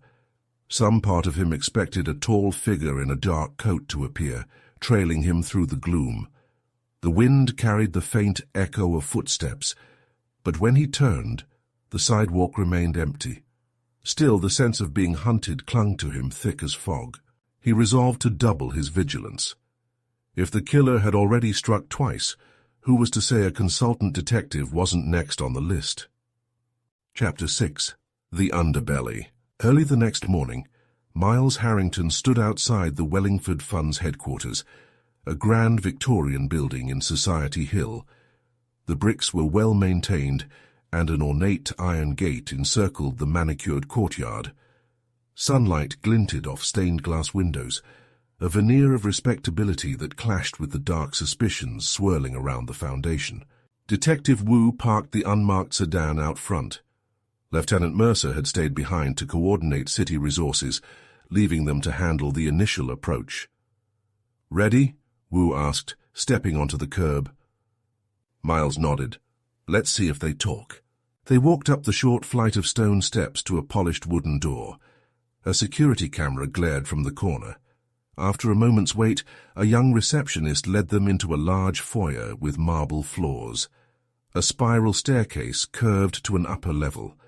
Some part of him expected a tall figure in a dark coat to appear, trailing him through the gloom. The wind carried the faint echo of footsteps, but when he turned, the sidewalk remained empty. Still, the sense of being hunted clung to him thick as fog. He resolved to double his vigilance. If the killer had already struck twice, who was to say a consultant detective wasn't next on the list? Chapter 6. The Underbelly. Early the next morning, Miles Harrington stood outside the Wellingford Fund's headquarters, a grand Victorian building in Society Hill. The bricks were well maintained, and an ornate iron gate encircled the manicured courtyard. Sunlight glinted off stained glass windows, a veneer of respectability that clashed with the dark suspicions swirling around the foundation. Detective Wu parked the unmarked sedan out front. Lieutenant Mercer had stayed behind to coordinate city resources, leaving them to handle the initial approach. "Ready?" Wu asked, stepping onto the curb. Miles nodded. "Let's see if they talk." They walked up the short flight of stone steps to a polished wooden door. A security camera glared from the corner. After a moment's wait, a young receptionist led them into a large foyer with marble floors. A spiral staircase curved to an upper level.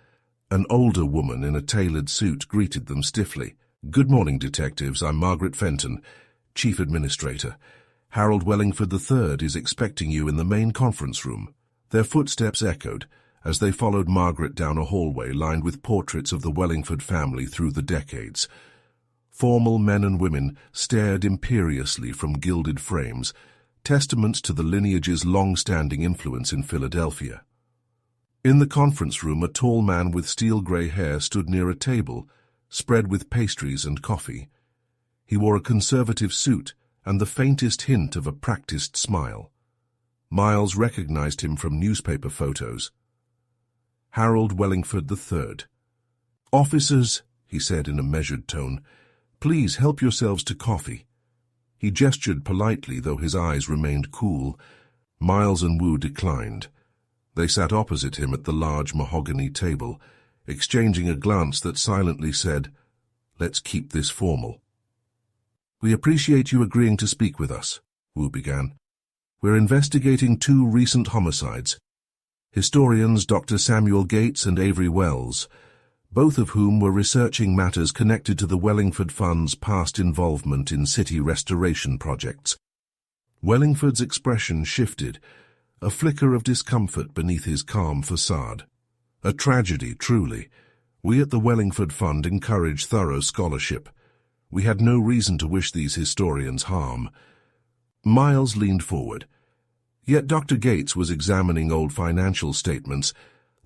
An older woman in a tailored suit greeted them stiffly. "Good morning, detectives. I'm Margaret Fenton, Chief Administrator. Harold Wellingford III is expecting you in the main conference room." Their footsteps echoed as they followed Margaret down a hallway lined with portraits of the Wellingford family through the decades. Formal men and women stared imperiously from gilded frames, testaments to the lineage's long-standing influence in Philadelphia. In the conference room, a tall man with steel-grey hair stood near a table, spread with pastries and coffee. He wore a conservative suit and the faintest hint of a practiced smile. Miles recognized him from newspaper photos. Harold Wellingford III. "Officers," he said in a measured tone, "please help yourselves to coffee." He gestured politely, though his eyes remained cool. Miles and Wu declined. They sat opposite him at the large mahogany table, exchanging a glance that silently said, "Let's keep this formal." "We appreciate you agreeing to speak with us," Wu began. "We're investigating 2 recent homicides. Historians Dr. Samuel Gates and Avery Wells, both of whom were researching matters connected to the Wellingford Fund's past involvement in city restoration projects." Wellingford's expression shifted, a flicker of discomfort beneath his calm façade. "A tragedy, truly. We at the Wellingford Fund encourage thorough scholarship. We had no reason to wish these historians harm." Miles leaned forward. Yet Dr. Gates was examining old financial statements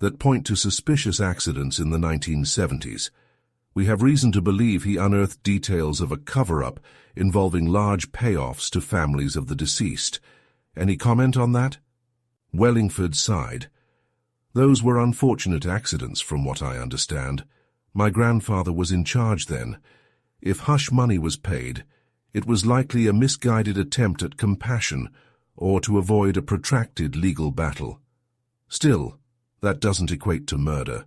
that point to suspicious accidents in the 1970s. We have reason to believe he unearthed details of a cover-up involving large payoffs to families of the deceased. Any comment on that? Wellingford sighed. "Those were unfortunate accidents, from what I understand. My grandfather was in charge then. If hush money was paid, it was likely a misguided attempt at compassion or to avoid a protracted legal battle. Still, that doesn't equate to murder."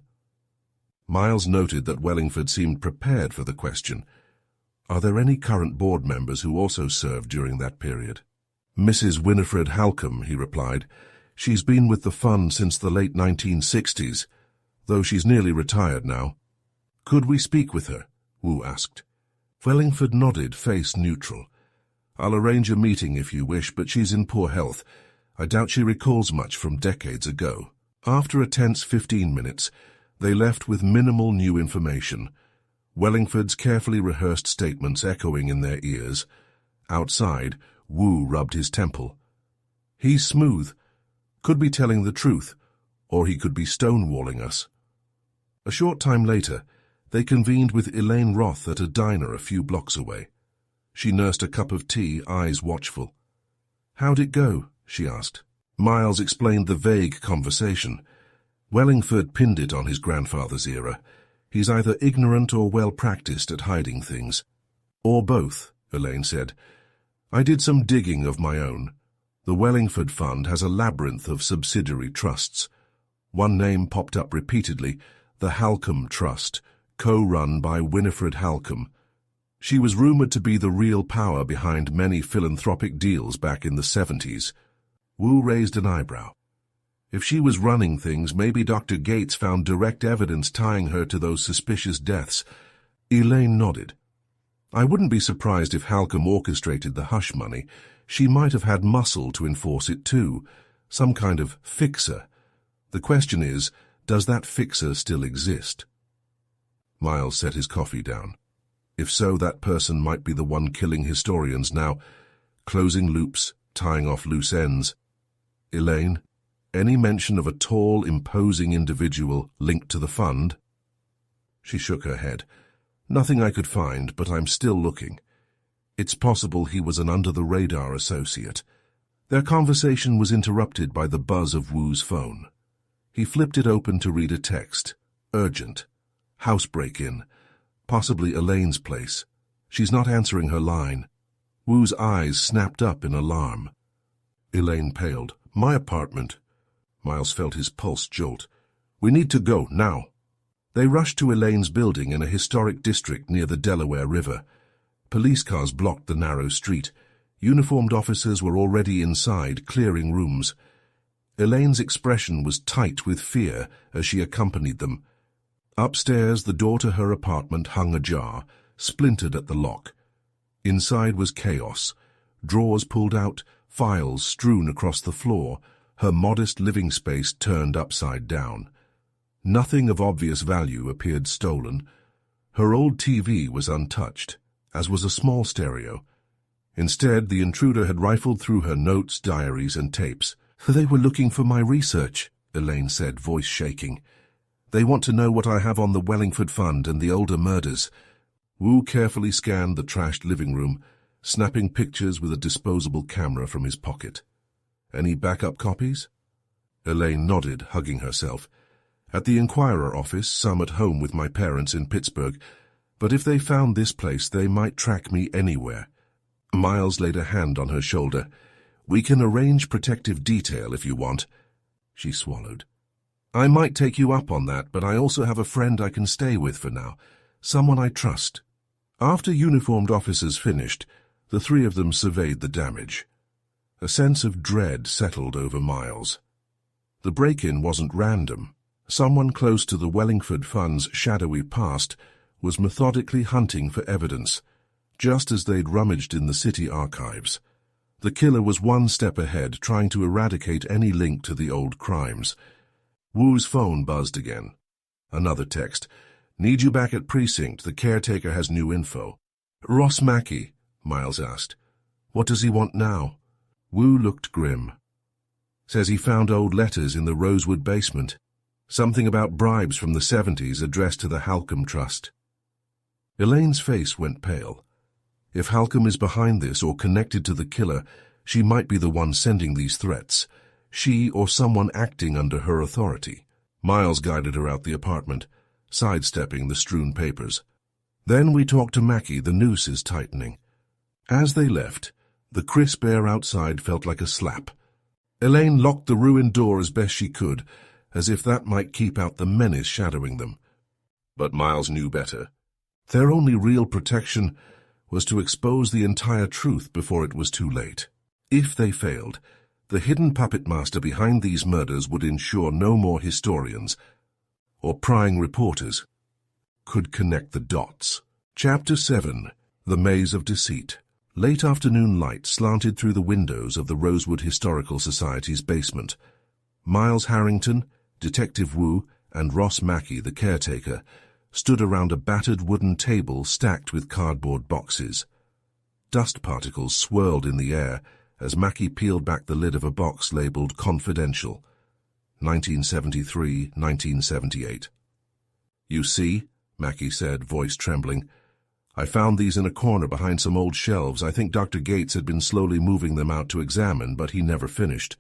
Miles noted that Wellingford seemed prepared for the question. "Are there any current board members who also served during that period?" "Mrs. Winifred Halcombe," he replied. "She's been with the fund since the late 1960s, though she's nearly retired now." "Could we speak with her?" Wu asked. Wellingford nodded, face neutral. "I'll arrange a meeting if you wish, but she's in poor health. I doubt she recalls much from decades ago." After a tense 15 minutes, they left with minimal new information. Wellingford's carefully rehearsed statements echoing in their ears. Outside, Wu rubbed his temple. "He's smooth. Could be telling the truth, or he could be stonewalling us." A short time later, they convened with Elaine Roth at a diner a few blocks away. She nursed a cup of tea, eyes watchful. "How'd it go?" she asked. Miles explained the vague conversation. Wellingford pinned it on his grandfather's era. He's either ignorant or well-practiced at hiding things. "Or both," Elaine said. "I did some digging of my own. The Wellingford Fund has a labyrinth of subsidiary trusts. One name popped up repeatedly, the Halcombe Trust, co-run by Winifred Halcombe. She was rumored to be the real power behind many philanthropic deals back in the 70s. Wu raised an eyebrow. If she was running things, maybe Dr. Gates found direct evidence tying her to those suspicious deaths. Elaine nodded. "I wouldn't be surprised if Halcombe orchestrated the hush money. She might have had muscle to enforce it too, some kind of fixer. The question is, does that fixer still exist?" Miles set his coffee down. If so, that person might be the one killing historians now, closing loops, tying off loose ends. "Elaine, Any mention of a tall, imposing individual linked to the fund? She shook her head. Nothing I could find, but I'm still looking. It's possible he was an under-the-radar associate. Their conversation was interrupted by the buzz of Wu's phone. He flipped it open to read a text. Urgent. House break-in. Possibly Elaine's place. She's not answering her line. Wu's eyes snapped up in alarm. Elaine paled. My apartment. Miles felt his pulse jolt. We need to go, now. They rushed to Elaine's building in a historic district near the Delaware River. Police cars blocked the narrow street. Uniformed officers were already inside, clearing rooms. Elaine's expression was tight with fear as she accompanied them. Upstairs, the door to her apartment hung ajar, splintered at the lock. Inside was chaos. Drawers pulled out, files strewn across the floor, her modest living space turned upside down. Nothing of obvious value appeared stolen. Her old TV was untouched, as was a small stereo. Instead, the intruder had rifled through her notes, diaries, and tapes. They were looking for my research, Elaine said, voice shaking. They want to know what I have on the Wellingford Fund and the older murders. Wu carefully scanned the trashed living room, snapping pictures with a disposable camera from his pocket. Any backup copies? Elaine nodded, hugging herself. At the Inquirer office, some at home with my parents in Pittsburgh, but if they found this place, they might track me anywhere. Miles laid a hand on her shoulder. We can arrange protective detail if you want. She swallowed. I might take you up on that, but I also have a friend I can stay with for now, someone I trust. After uniformed officers finished, the three of them surveyed the damage. A sense of dread settled over Miles. The break-in wasn't random. Someone close to the Wellingford Fund's shadowy past was methodically hunting for evidence, just as they'd rummaged in the city archives. The killer was one step ahead, trying to eradicate any link to the old crimes. Wu's phone buzzed again. Another text. Need you back at precinct. The caretaker has new info. Ross Mackey, Miles asked. What does he want now? Wu looked grim. Says he found old letters in the Rosewood basement. Something about bribes from the 70s addressed to the Halcombe Trust. Elaine's face went pale. If Halcombe is behind this or connected to the killer, she might be the one sending these threats. She or someone acting under her authority. Miles guided her out the apartment, sidestepping the strewn papers. Then we talked to Mackey. The noose is tightening. As they left, the crisp air outside felt like a slap. Elaine locked the ruined door as best she could, as if that might keep out the menace shadowing them. But Miles knew better. Their only real protection was to expose the entire truth before it was too late. If they failed, the hidden puppet master behind these murders would ensure no more historians or prying reporters could connect the dots. Chapter 7. The Maze of Deceit. Late afternoon light slanted through the windows of the Rosewood Historical Society's basement. Miles Harrington, Detective Wu, and Ross Mackey, the caretaker, stood around a battered wooden table stacked with cardboard boxes. Dust particles swirled in the air as Mackey peeled back the lid of a box labeled Confidential, 1973-1978. You see, Mackey said, voice trembling. I found these in a corner behind some old shelves. I think Dr. Gates had been slowly moving them out to examine, but he never finished.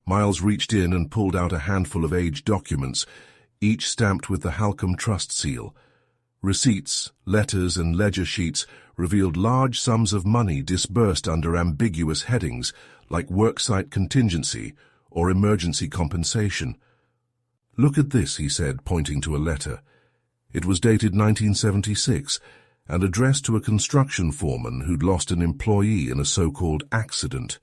Miles reached in and pulled out a handful of aged documents, each stamped with the Halcombe Trust seal. Receipts, letters, and ledger sheets revealed large sums of money disbursed under ambiguous headings like worksite contingency or emergency compensation. Look at this, he said, pointing to a letter. It was dated 1976 and addressed to a construction foreman who'd lost an employee in a so-called accident.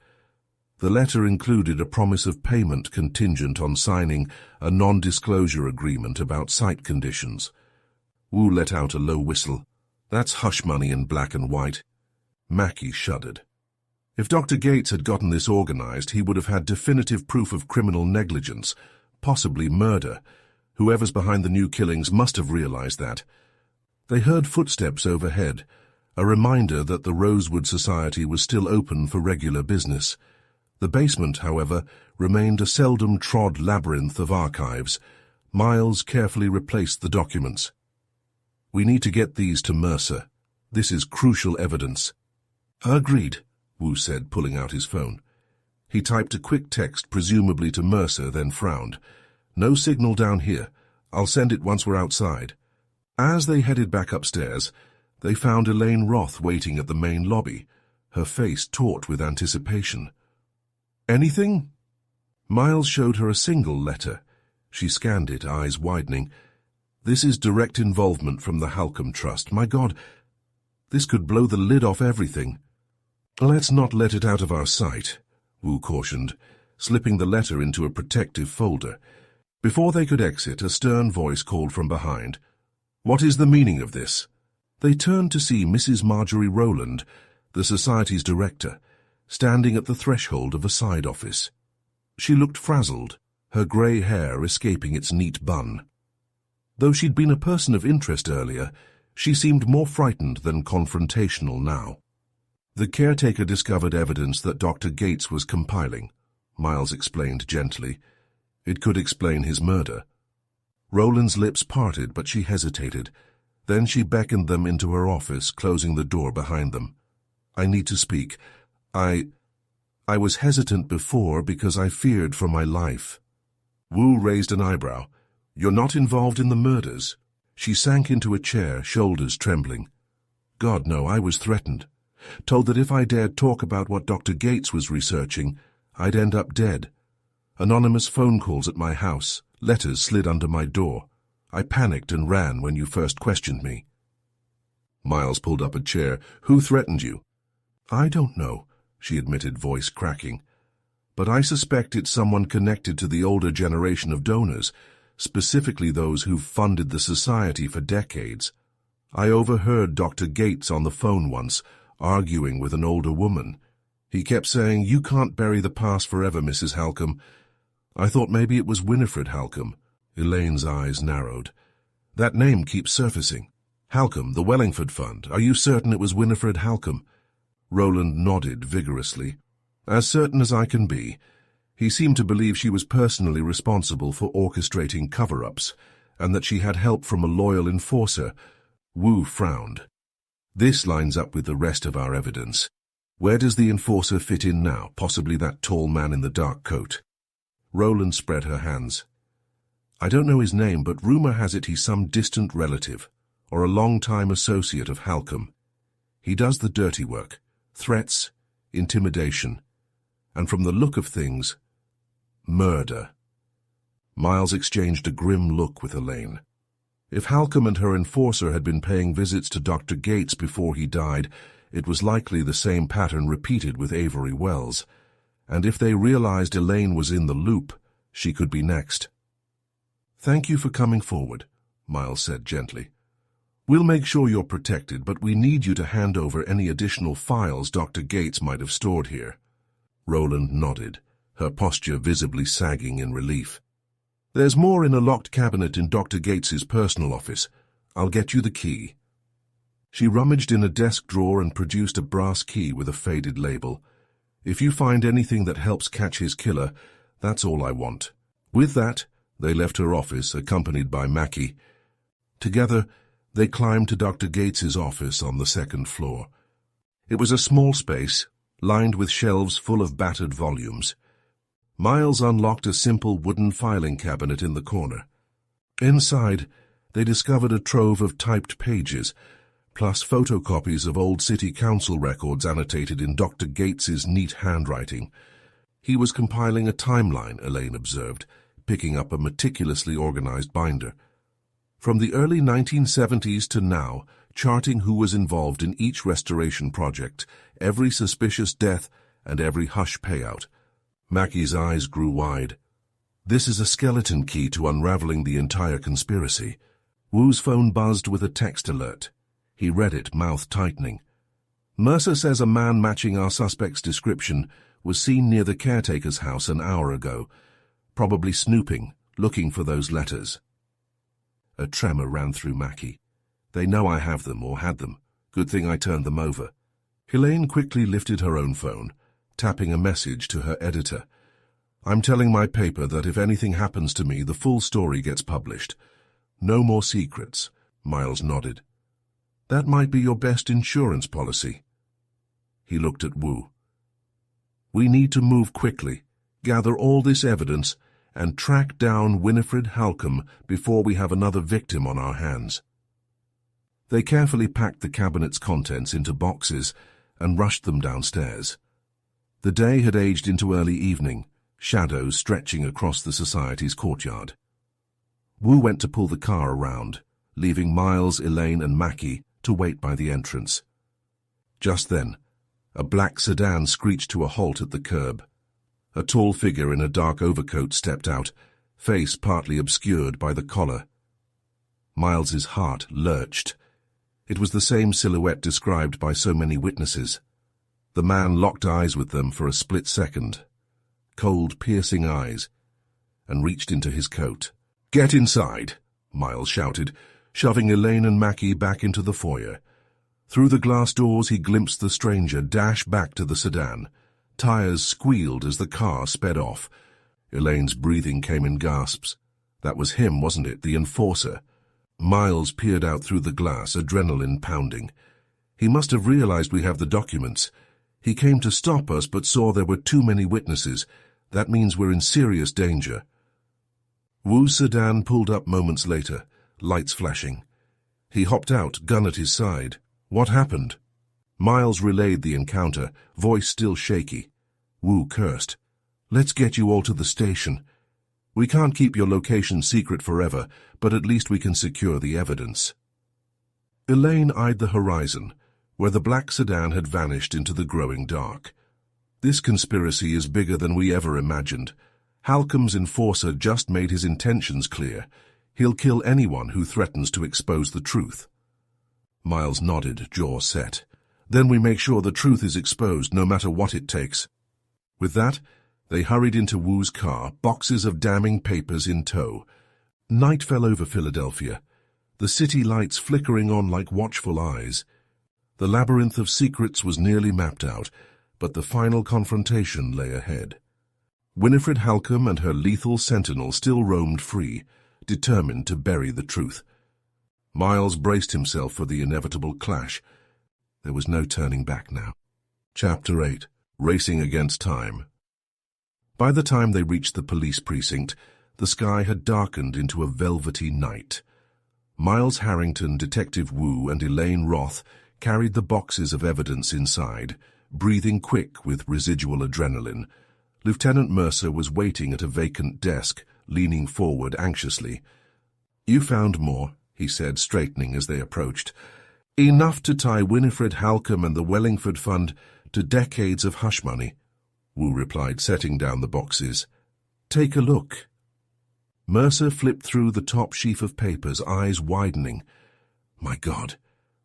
The letter included a promise of payment contingent on signing a non-disclosure agreement about site conditions. Wu let out a low whistle. That's hush money in black and white. Mackey shuddered. If Dr. Gates had gotten this organized, he would have had definitive proof of criminal negligence, possibly murder. Whoever's behind the new killings must have realized that. They heard footsteps overhead, a reminder that the Rosewood Society was still open for regular business. The basement, however, remained a seldom-trod labyrinth of archives. Miles carefully replaced the documents. "We need to get these to Mercer. This is crucial evidence." "Agreed," Wu said, pulling out his phone. He typed a quick text, presumably to Mercer, then frowned. "No signal down here. I'll send it once we're outside." As they headed back upstairs, they found Elaine Roth waiting at the main lobby, her face taut with anticipation. "Anything?" Miles showed her a single letter. She scanned it, eyes widening. "This is direct involvement from the Halcombe Trust. My God, this could blow the lid off everything." "Let's not let it out of our sight," Wu cautioned, slipping the letter into a protective folder. Before they could exit, a stern voice called from behind. "What is the meaning of this?" They turned to see Mrs. Marjorie Rowland, the Society's director, standing at the threshold of a side office. She looked frazzled, her grey hair escaping its neat bun. Though she'd been a person of interest earlier, she seemed more frightened than confrontational now. "The caretaker discovered evidence that Dr. Gates was compiling," Miles explained gently. "It could explain his murder." Rowland's lips parted, but she hesitated. Then she beckoned them into her office, closing the door behind them. "I need to speak. I was hesitant before because I feared for my life." Wu raised an eyebrow. "You're not involved in the murders?" She sank into a chair, shoulders trembling. "God, no, I was threatened. Told that if I dared talk about what Dr. Gates was researching, I'd end up dead. Anonymous phone calls at my house, letters slid under my door. I panicked and ran when you first questioned me." Miles pulled up a chair. "Who threatened you?" "I don't know," she admitted, voice cracking. "But I suspect it's someone connected to the older generation of donors, specifically those who've funded the Society for decades. I overheard Dr. Gates on the phone once, arguing with an older woman. He kept saying, 'You can't bury the past forever, Mrs. Halcombe.' I thought maybe it was Winifred Halcombe." Elaine's eyes narrowed. "That name keeps surfacing. Halcombe, the Wellingford Fund. Are you certain it was Winifred Halcombe?" Rowland nodded vigorously. "As certain as I can be. He seemed to believe she was personally responsible for orchestrating cover-ups, and that she had help from a loyal enforcer." Wu frowned. "This lines up with the rest of our evidence. Where does the enforcer fit in now? Possibly that tall man in the dark coat." Rowland spread her hands. "I don't know his name, but rumor has it he's some distant relative, or a long-time associate of Halcombe. He does the dirty work, threats, intimidation, and from the look of things, murder." Miles exchanged a grim look with Elaine. If Halcombe and her enforcer had been paying visits to Dr. Gates before he died, it was likely the same pattern repeated with Avery Wells. And if they realized Elaine was in the loop, she could be next. "Thank you for coming forward," Miles said gently. "We'll make sure you're protected, but we need you to hand over any additional files Dr. Gates might have stored here." Rowland nodded, her posture visibly sagging in relief. "There's more in a locked cabinet in Dr. Gates's personal office. I'll get you the key." She rummaged in a desk drawer and produced a brass key with a faded label. "If you find anything that helps catch his killer, that's all I want." With that, they left her office, accompanied by Mackie. Together, they climbed to Dr. Gates's office on the second floor. It was a small space, lined with shelves full of battered volumes. Miles unlocked a simple wooden filing cabinet in the corner. Inside, they discovered a trove of typed pages, plus photocopies of old city council records annotated in Dr. Gates's neat handwriting. He was compiling a timeline, Elaine observed, picking up a meticulously organized binder. From the early 1970s to now, charting who was involved in each restoration project, every suspicious death, and every hush payout. Mackie's eyes grew wide. "This is a skeleton key to unraveling the entire conspiracy." Wu's phone buzzed with a text alert. He read it, mouth tightening. "Mercer says a man matching our suspect's description was seen near the caretaker's house an hour ago, probably snooping, looking for those letters." A tremor ran through Mackie. "They know I have them, or had them. Good thing I turned them over." Elaine quickly lifted her own phone, tapping a message to her editor. I'm telling my paper that if anything happens to me, the full story gets published. No more secrets. Miles nodded. That might be your best insurance policy. He looked at Wu. We need to move quickly, gather all this evidence, and track down Winifred Halcombe before we have another victim on our hands. They carefully packed the cabinet's contents into boxes and rushed them downstairs. The day had aged into early evening, shadows stretching across the society's courtyard. Wu went to pull the car around, leaving Miles, Elaine, and Mackie to wait by the entrance. Just then, a black sedan screeched to a halt at the curb. A tall figure in a dark overcoat stepped out, face partly obscured by the collar. Miles's heart lurched. It was the same silhouette described by so many witnesses. The man locked eyes with them for a split second, cold, piercing eyes, and reached into his coat. "Get inside," Miles shouted, shoving Elaine and Mackie back into the foyer. Through the glass doors he glimpsed the stranger dash back to the sedan. Tires squealed as the car sped off. Elaine's breathing came in gasps. That was him, wasn't it, the enforcer? Miles peered out through the glass, adrenaline pounding. He must have realized we have the documents. He came to stop us but saw there were too many witnesses. That means we're in serious danger. Wu's sedan pulled up moments later, lights flashing. He hopped out, gun at his side. What happened? Miles relayed the encounter, voice still shaky. Wu cursed. "Let's get you all to the station. We can't keep your location secret forever, but at least we can secure the evidence." Elaine eyed the horizon, where the black sedan had vanished into the growing dark. This conspiracy is bigger than we ever imagined. Halcombe's enforcer just made his intentions clear. He'll kill anyone who threatens to expose the truth. Miles nodded, jaw set. Then we make sure the truth is exposed, no matter what it takes. With that, they hurried into Wu's car, boxes of damning papers in tow. Night fell over Philadelphia, the city lights flickering on like watchful eyes. The labyrinth of secrets was nearly mapped out, but the final confrontation lay ahead. Winifred Halcombe and her lethal sentinel still roamed free, determined to bury the truth. Miles braced himself for the inevitable clash. There was no turning back now. Chapter 8. Racing Against Time. By the time they reached the police precinct, the sky had darkened into a velvety night. Miles Harrington, Detective Wu, and Elaine Roth carried the boxes of evidence inside, breathing quick with residual adrenaline. Lieutenant Mercer was waiting at a vacant desk, leaning forward anxiously. "You found more," he said, straightening as they approached. "Enough to tie Winifred Halcombe and the Wellingford Fund to decades of hush money," Wu replied, setting down the boxes. "Take a look." Mercer flipped through the top sheaf of papers, eyes widening. My God,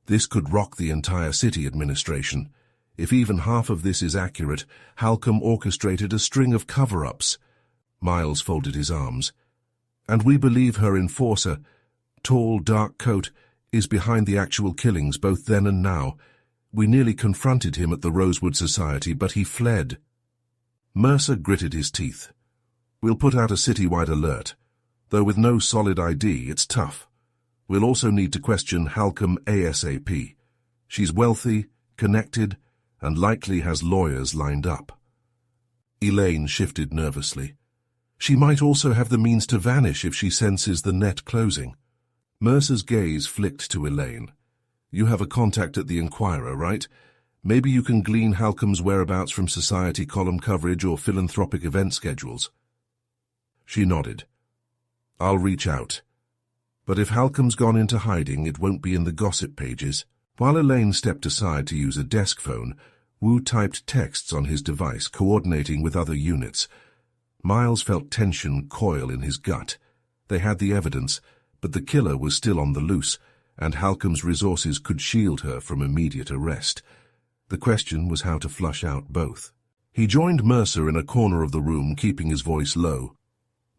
this could rock the entire city administration. If even half of this is accurate, Halcombe orchestrated a string of cover-ups. Miles folded his arms. "And we believe her enforcer, tall, dark coat, is behind the actual killings, both then and now. We nearly confronted him at the Rosewood Society, but he fled." Mercer gritted his teeth. "We'll put out a citywide alert. Though with no solid ID, it's tough. We'll also need to question Halcombe ASAP. She's wealthy, connected, and likely has lawyers lined up." Elaine shifted nervously. "She might also have the means to vanish if she senses the net closing." Mercer's gaze flicked to Elaine. "You have a contact at the Enquirer, right? Maybe you can glean Halcombe's whereabouts from society column coverage or philanthropic event schedules." She nodded. "I'll reach out. But if Halcombe's gone into hiding, it won't be in the gossip pages." While Elaine stepped aside to use a desk phone, Wu typed texts on his device, coordinating with other units. Miles felt tension coil in his gut. They had the evidence, but the killer was still on the loose, and Halcombe's resources could shield her from immediate arrest. The question was how to flush out both. He joined Mercer in a corner of the room, keeping his voice low.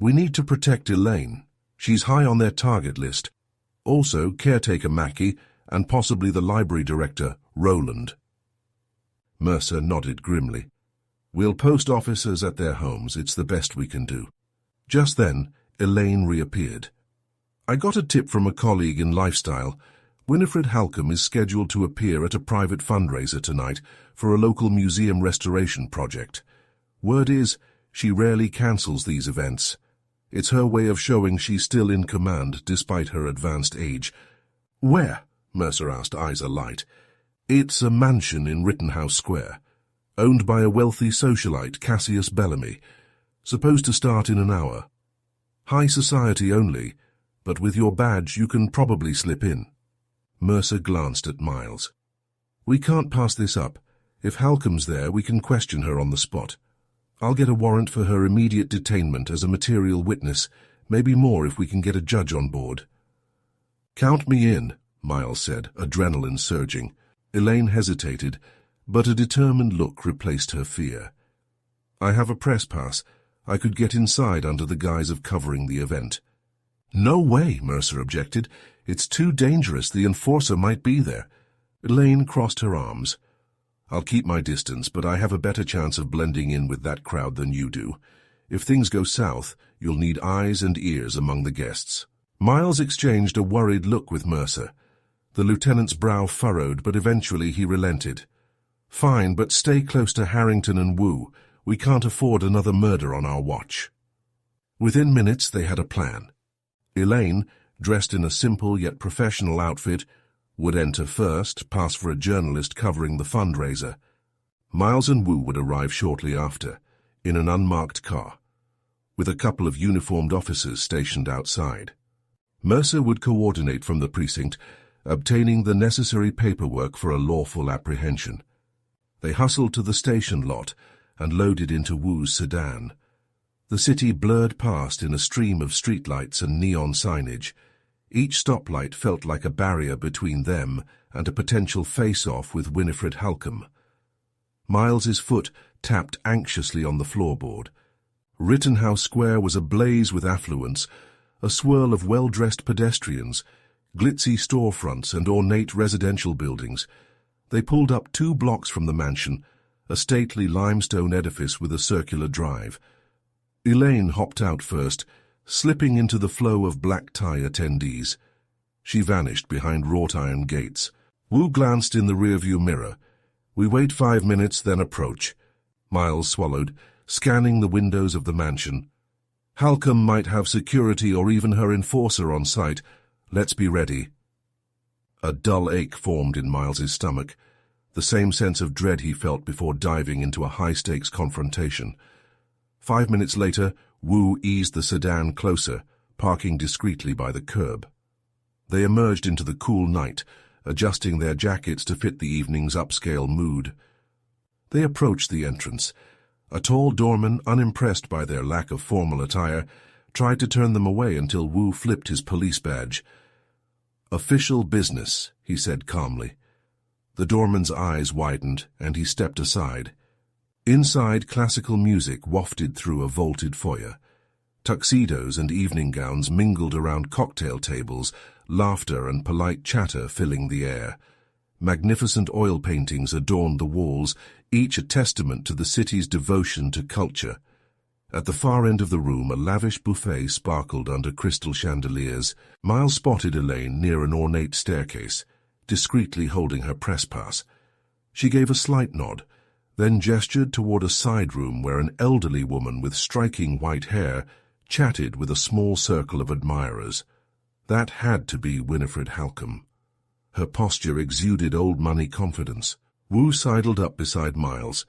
"We need to protect Elaine. She's high on their target list. Also, caretaker Mackie, and possibly the library director, Roland." Mercer nodded grimly. We'll post officers at their homes. It's the best we can do. Just then, Elaine reappeared. I got a tip from a colleague in Lifestyle. Winifred Halcombe is scheduled to appear at a private fundraiser tonight for a local museum restoration project. Word is, she rarely cancels these events. It's her way of showing she's still in command despite her advanced age. Where? Mercer asked, eyes alight. It's a mansion in Rittenhouse Square, owned by a wealthy socialite, Cassius Bellamy. Supposed to start in an hour. High society only, but with your badge you can probably slip in. Mercer glanced at Miles. We can't pass this up. If Halcombe's there, we can question her on the spot. I'll get a warrant for her immediate detainment as a material witness, maybe more if we can get a judge on board. Count me in, Miles said, adrenaline surging. Elaine hesitated, but a determined look replaced her fear. I have a press pass. I could get inside under the guise of covering the event. No way, Mercer objected. It's too dangerous. The enforcer might be there. Elaine crossed her arms. I'll keep my distance, but I have a better chance of blending in with that crowd than you do. If things go south, you'll need eyes and ears among the guests. Miles exchanged a worried look with Mercer. The lieutenant's brow furrowed, but eventually he relented. Fine, but stay close to Harrington and Wu. We can't afford another murder on our watch. Within minutes, they had a plan. Elaine, dressed in a simple yet professional outfit, would enter first, pass for a journalist covering the fundraiser. Miles and Wu would arrive shortly after, in an unmarked car, with a couple of uniformed officers stationed outside. Mercer would coordinate from the precinct, obtaining the necessary paperwork for a lawful apprehension. They hustled to the station lot and loaded into Wu's sedan. The city blurred past in a stream of streetlights and neon signage. Each stoplight felt like a barrier between them and a potential face-off with Winifred Halcombe. Miles's foot tapped anxiously on the floorboard. Rittenhouse Square was ablaze with affluence, a swirl of well-dressed pedestrians, glitzy storefronts and ornate residential buildings. They pulled up 2 blocks from the mansion, a stately limestone edifice with a circular drive. Elaine hopped out first, slipping into the flow of black-tie attendees. She vanished behind wrought-iron gates. Wu glanced in the rearview mirror. We wait 5 minutes, then approach. Miles swallowed, scanning the windows of the mansion. Halcombe might have security or even her enforcer on site. Let's be ready. A dull ache formed in Miles's stomach, the same sense of dread he felt before diving into a high-stakes confrontation. 5 minutes later, Wu eased the sedan closer, parking discreetly by the curb. They emerged into the cool night, adjusting their jackets to fit the evening's upscale mood. They approached the entrance. A tall doorman, unimpressed by their lack of formal attire, tried to turn them away until Wu flipped his police badge. "Official business," he said calmly. The doorman's eyes widened, and he stepped aside. Inside, classical music wafted through a vaulted foyer. Tuxedos and evening gowns mingled around cocktail tables, laughter and polite chatter filling the air. Magnificent oil paintings adorned the walls, each a testament to the city's devotion to culture. At the far end of the room, a lavish buffet sparkled under crystal chandeliers. Miles spotted Elaine near an ornate staircase, discreetly holding her press pass. She gave a slight nod, then gestured toward a side room where an elderly woman with striking white hair chatted with a small circle of admirers. That had to be Winifred Halcombe. Her posture exuded old-money confidence. Wu sidled up beside Miles.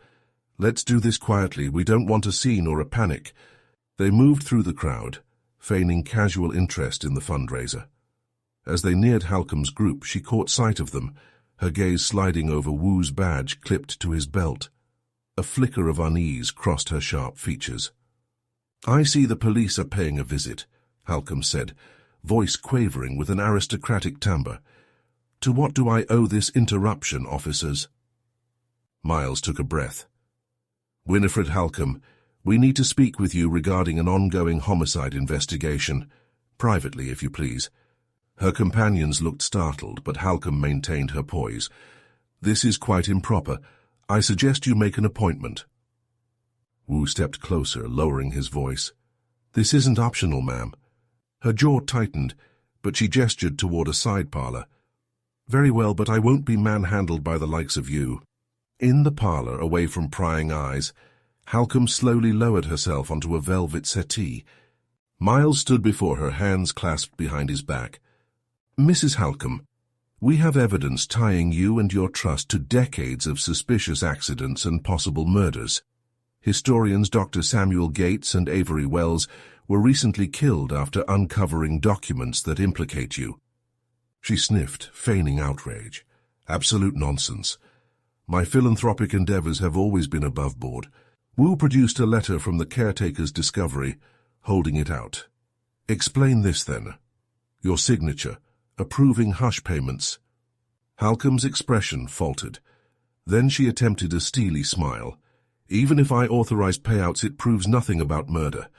"Let's do this quietly. We don't want a scene or a panic." They moved through the crowd, feigning casual interest in the fundraiser. As they neared Halcombe's group, she caught sight of them, her gaze sliding over Wu's badge clipped to his belt. A flicker of unease crossed her sharp features. "I see the police are paying a visit," Halcombe said, voice quavering with an aristocratic timbre. "To what do I owe this interruption, officers?" Miles took a breath. "Winifred Halcombe, we need to speak with you regarding an ongoing homicide investigation. Privately, if you please." Her companions looked startled, but Halcombe maintained her poise. "This is quite improper. I suggest you make an appointment." Wu stepped closer, lowering his voice. "This isn't optional, ma'am." Her jaw tightened, but she gestured toward a side parlor. "Very well, but I won't be manhandled by the likes of you." In the parlor, away from prying eyes, Halcombe slowly lowered herself onto a velvet settee. Miles stood before her, hands clasped behind his back. "Mrs. Halcombe, we have evidence tying you and your trust to decades of suspicious accidents and possible murders. Historians Dr. Samuel Gates and Avery Wells were recently killed after uncovering documents that implicate you." She sniffed, feigning outrage. "Absolute nonsense. My philanthropic endeavors have always been above board." Wu produced a letter from the caretaker's discovery, holding it out. "Explain this, then. Your signature, approving hush payments." Halcombe's expression faltered. Then she attempted a steely smile. "Even if I authorize payouts, it proves nothing about murder.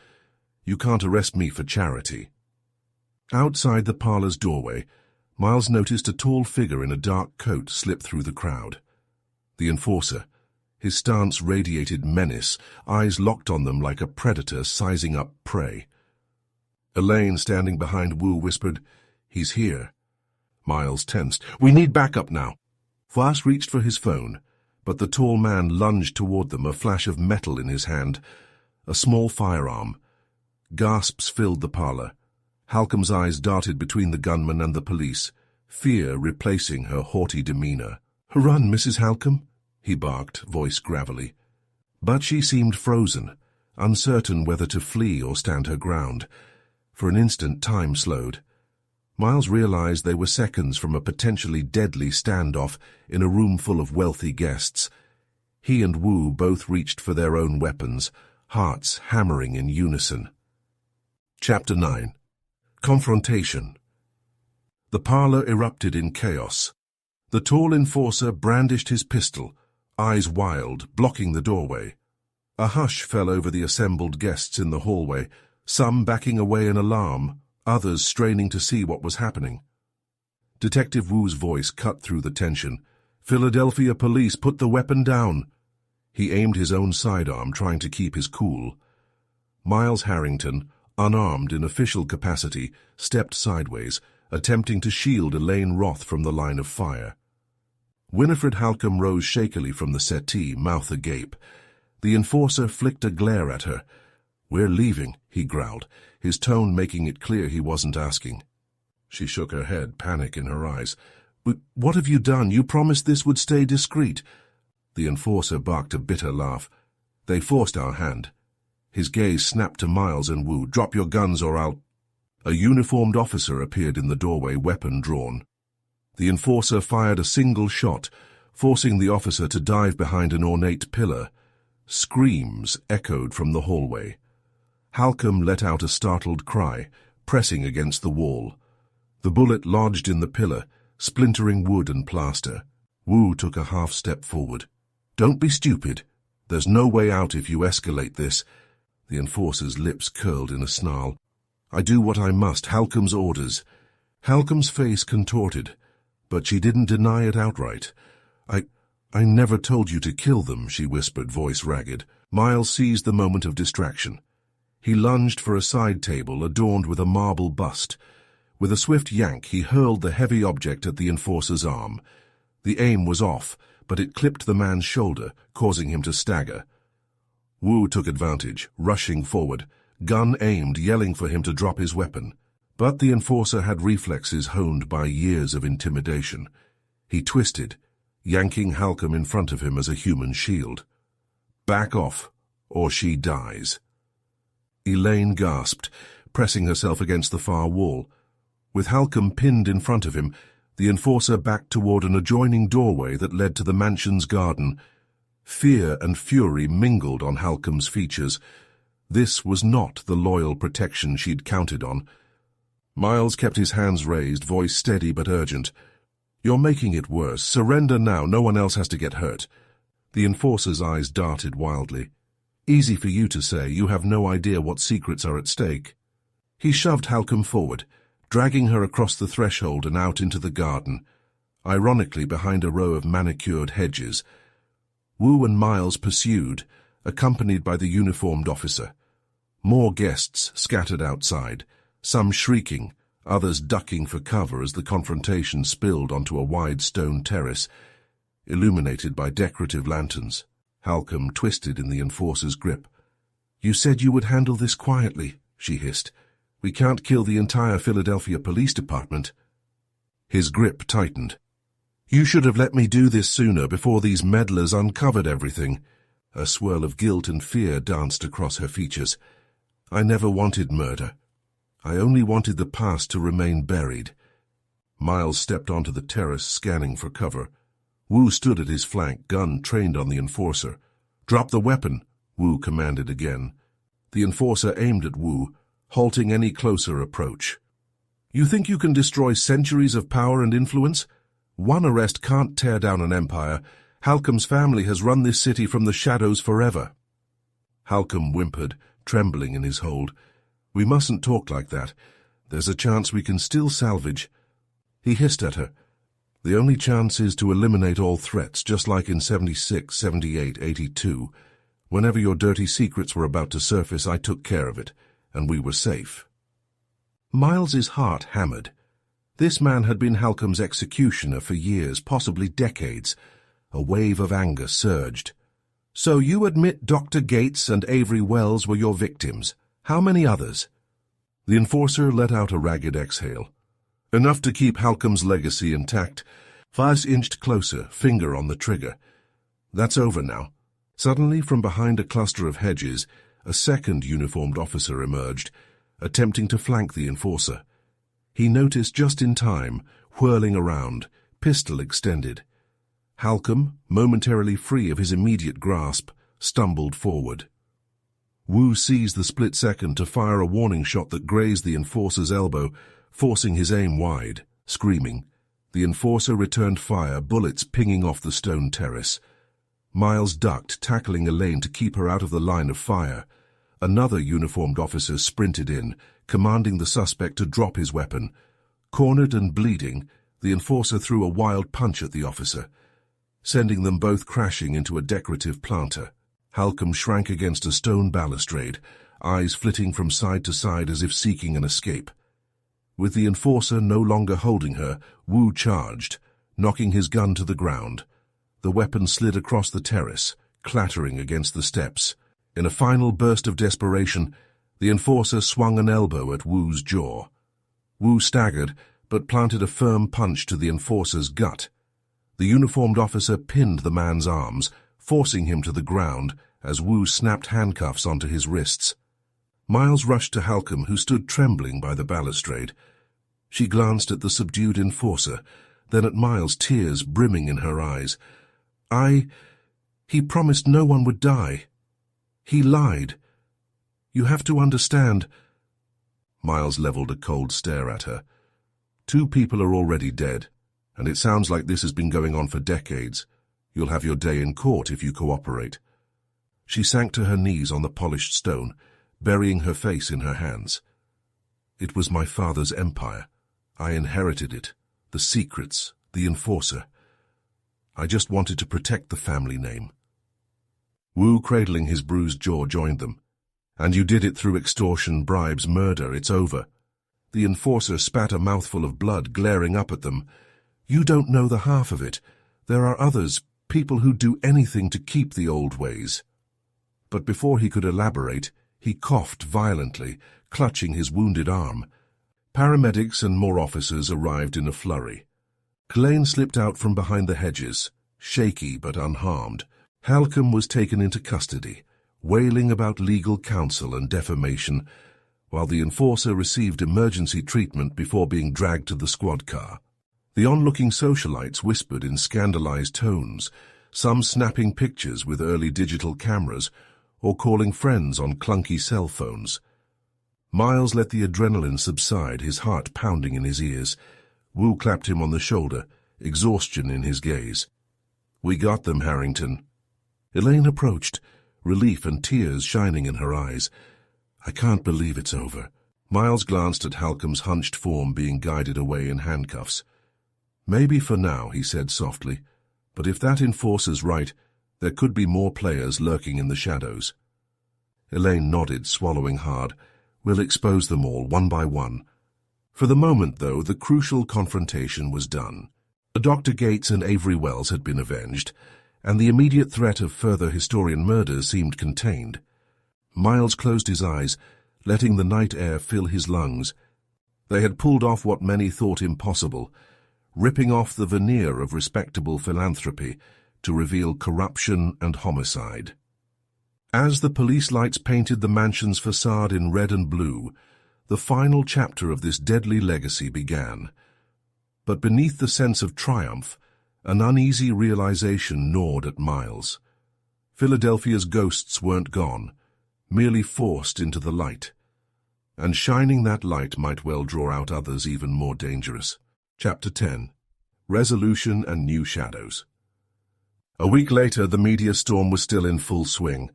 You can't arrest me for charity." Outside the parlor's doorway, Miles noticed a tall figure in a dark coat slip through the crowd. The enforcer. His stance radiated menace, eyes locked on them like a predator sizing up prey. Elaine, standing behind Wu, whispered, "He's here." Miles tensed. "We need backup now." Voss reached for his phone, but the tall man lunged toward them, a flash of metal in his hand, a small firearm. Gasps filled the parlor. Halcombe's eyes darted between the gunman and the police, fear replacing her haughty demeanor. "Run, Mrs. Halcombe," he barked, voice gravelly. But she seemed frozen, uncertain whether to flee or stand her ground. For an instant, time slowed. Miles realized they were seconds from a potentially deadly standoff in a room full of wealthy guests. He and Wu both reached for their own weapons, hearts hammering in unison. Chapter 9. Confrontation. The parlor erupted in chaos. The tall enforcer brandished his pistol, eyes wild, blocking the doorway. A hush fell over the assembled guests in the hallway, some backing away in alarm, others straining to see what was happening. Detective Wu's voice cut through the tension. "Philadelphia police, put the weapon down." He aimed his own sidearm, trying to keep his cool. Miles Harrington, unarmed in official capacity, stepped sideways, attempting to shield Elaine Roth from the line of fire. Winifred Halcombe rose shakily from the settee, mouth agape. The enforcer flicked a glare at her. "We're leaving," he growled, his tone making it clear he wasn't asking. She shook her head, panic in her eyes. "What have you done? You promised this would stay discreet." The enforcer barked a bitter laugh. "They forced our hand." His gaze snapped to Miles and Wu. "Drop your guns or I'll—" A uniformed officer appeared in the doorway, weapon drawn. The enforcer fired a single shot, forcing the officer to dive behind an ornate pillar. Screams echoed from the hallway. Halcombe let out a startled cry, pressing against the wall. The bullet lodged in the pillar, splintering wood and plaster. Wu took a half-step forward. "Don't be stupid. There's no way out if you escalate this." The enforcer's lips curled in a snarl. "I do what I must, Halcombe's orders." Halcombe's face contorted, but she didn't deny it outright. I never told you to kill them," she whispered, voice ragged. Miles seized the moment of distraction. He lunged for a side table adorned with a marble bust. With a swift yank, he hurled the heavy object at the enforcer's arm. The aim was off, but it clipped the man's shoulder, causing him to stagger. Wu took advantage, rushing forward, gun aimed, yelling for him to drop his weapon. But the enforcer had reflexes honed by years of intimidation. He twisted, yanking Halcombe in front of him as a human shield. "Back off, or she dies." Elaine gasped, pressing herself against the far wall. With Halcombe pinned in front of him, the enforcer backed toward an adjoining doorway that led to the mansion's garden. Fear and fury mingled on Halcombe's features. This was not the loyal protection she'd counted on. Miles kept his hands raised, voice steady but urgent. "You're making it worse. Surrender now. No one else has to get hurt." The enforcer's eyes darted wildly. "Easy for you to say. You have no idea what secrets are at stake." He shoved Halcombe forward, dragging her across the threshold and out into the garden, ironically behind a row of manicured hedges. Wu and Miles pursued, accompanied by the uniformed officer. More guests scattered outside, some shrieking, others ducking for cover as the confrontation spilled onto a wide stone terrace, illuminated by decorative lanterns. Halcombe twisted in the enforcer's grip. "You said you would handle this quietly," she hissed. "We can't kill the entire Philadelphia Police Department." His grip tightened. "You should have let me do this sooner, before these meddlers uncovered everything." A swirl of guilt and fear danced across her features. "I never wanted murder. I only wanted the past to remain buried." Miles stepped onto the terrace, scanning for cover. Wu stood at his flank, gun trained on the enforcer. "Drop the weapon," Wu commanded again. The enforcer aimed at Wu, halting any closer approach. "You think you can destroy centuries of power and influence? One arrest can't tear down an empire. Halcombe's family has run this city from the shadows forever." Halcombe whimpered, trembling in his hold. "We mustn't talk like that. There's a chance we can still salvage." He hissed at her. "The only chance is to eliminate all threats, just like in 76, 78, 82. Whenever your dirty secrets were about to surface, I took care of it, and we were safe." Miles's heart hammered. This man had been Halcombe's executioner for years, possibly decades. A wave of anger surged. "So you admit Dr. Gates and Avery Wells were your victims? How many others?" The enforcer let out a ragged exhale. "Enough to keep Halcombe's legacy intact." Faz inched closer, finger on the trigger. "That's over now." Suddenly, from behind a cluster of hedges, a second uniformed officer emerged, attempting to flank the enforcer. He noticed just in time, whirling around, pistol extended. Halcombe, momentarily free of his immediate grasp, stumbled forward. Wu seized the split second to fire a warning shot that grazed the enforcer's elbow, forcing his aim wide, screaming. The enforcer returned fire, bullets pinging off the stone terrace. Miles ducked, tackling Elaine to keep her out of the line of fire. Another uniformed officer sprinted in, commanding the suspect to drop his weapon. Cornered and bleeding, the enforcer threw a wild punch at the officer, sending them both crashing into a decorative planter. Halcombe shrank against a stone balustrade, eyes flitting from side to side as if seeking an escape. With the enforcer no longer holding her, Wu charged, knocking his gun to the ground. The weapon slid across the terrace, clattering against the steps. In a final burst of desperation, the enforcer swung an elbow at Wu's jaw. Wu staggered, but planted a firm punch to the enforcer's gut. The uniformed officer pinned the man's arms, forcing him to the ground as Wu snapped handcuffs onto his wrists. Miles rushed to Halcombe, who stood trembling by the balustrade. She glanced at the subdued enforcer, then at Miles, tears brimming in her eyes. He promised no one would die. He lied. You have to understand." Miles leveled a cold stare at her. "2 people are already dead, and it sounds like this has been going on for decades. You'll have your day in court if you cooperate." She sank to her knees on the polished stone, burying her face in her hands. "It was my father's empire. I inherited it, the secrets, the enforcer. I just wanted to protect the family name." Wu, cradling his bruised jaw, joined them. "And you did it through extortion, bribes, murder. It's over." The enforcer spat a mouthful of blood, glaring up at them. "You don't know the half of it. There are others, people who do anything to keep the old ways." But before he could elaborate, he coughed violently, clutching his wounded arm. Paramedics and more officers arrived in a flurry. Elaine slipped out from behind the hedges, shaky but unharmed. Halcombe was taken into custody, wailing about legal counsel and defamation, while the enforcer received emergency treatment before being dragged to the squad car. The onlooking socialites whispered in scandalized tones, some snapping pictures with early digital cameras or calling friends on clunky cell phones. Miles let the adrenaline subside, his heart pounding in his ears. Wu clapped him on the shoulder, exhaustion in his gaze. "We got them, Harrington." Elaine approached, relief and tears shining in her eyes. "I can't believe it's over." Miles glanced at Halcombe's hunched form being guided away in handcuffs. "Maybe for now," he said softly, "but if that enforcer's right, There could be more players lurking in the shadows. Elaine nodded, swallowing hard. We'll expose them all, one by one. For the moment, though, the crucial confrontation was done. Dr. Gates and Avery Wells had been avenged, and the immediate threat of further historian murders seemed contained. Miles closed his eyes, letting the night air fill his lungs. They had pulled off what many thought impossible, ripping off the veneer of respectable philanthropy to reveal corruption and homicide. As the police lights painted the mansion's facade in red and blue, the final chapter of this deadly legacy began. But beneath the sense of triumph, an uneasy realization gnawed at Miles. Philadelphia's ghosts weren't gone, merely forced into the light. And shining that light might well draw out others even more dangerous. Chapter 10. Resolution and New Shadows. A week later, the media storm was still in full swing.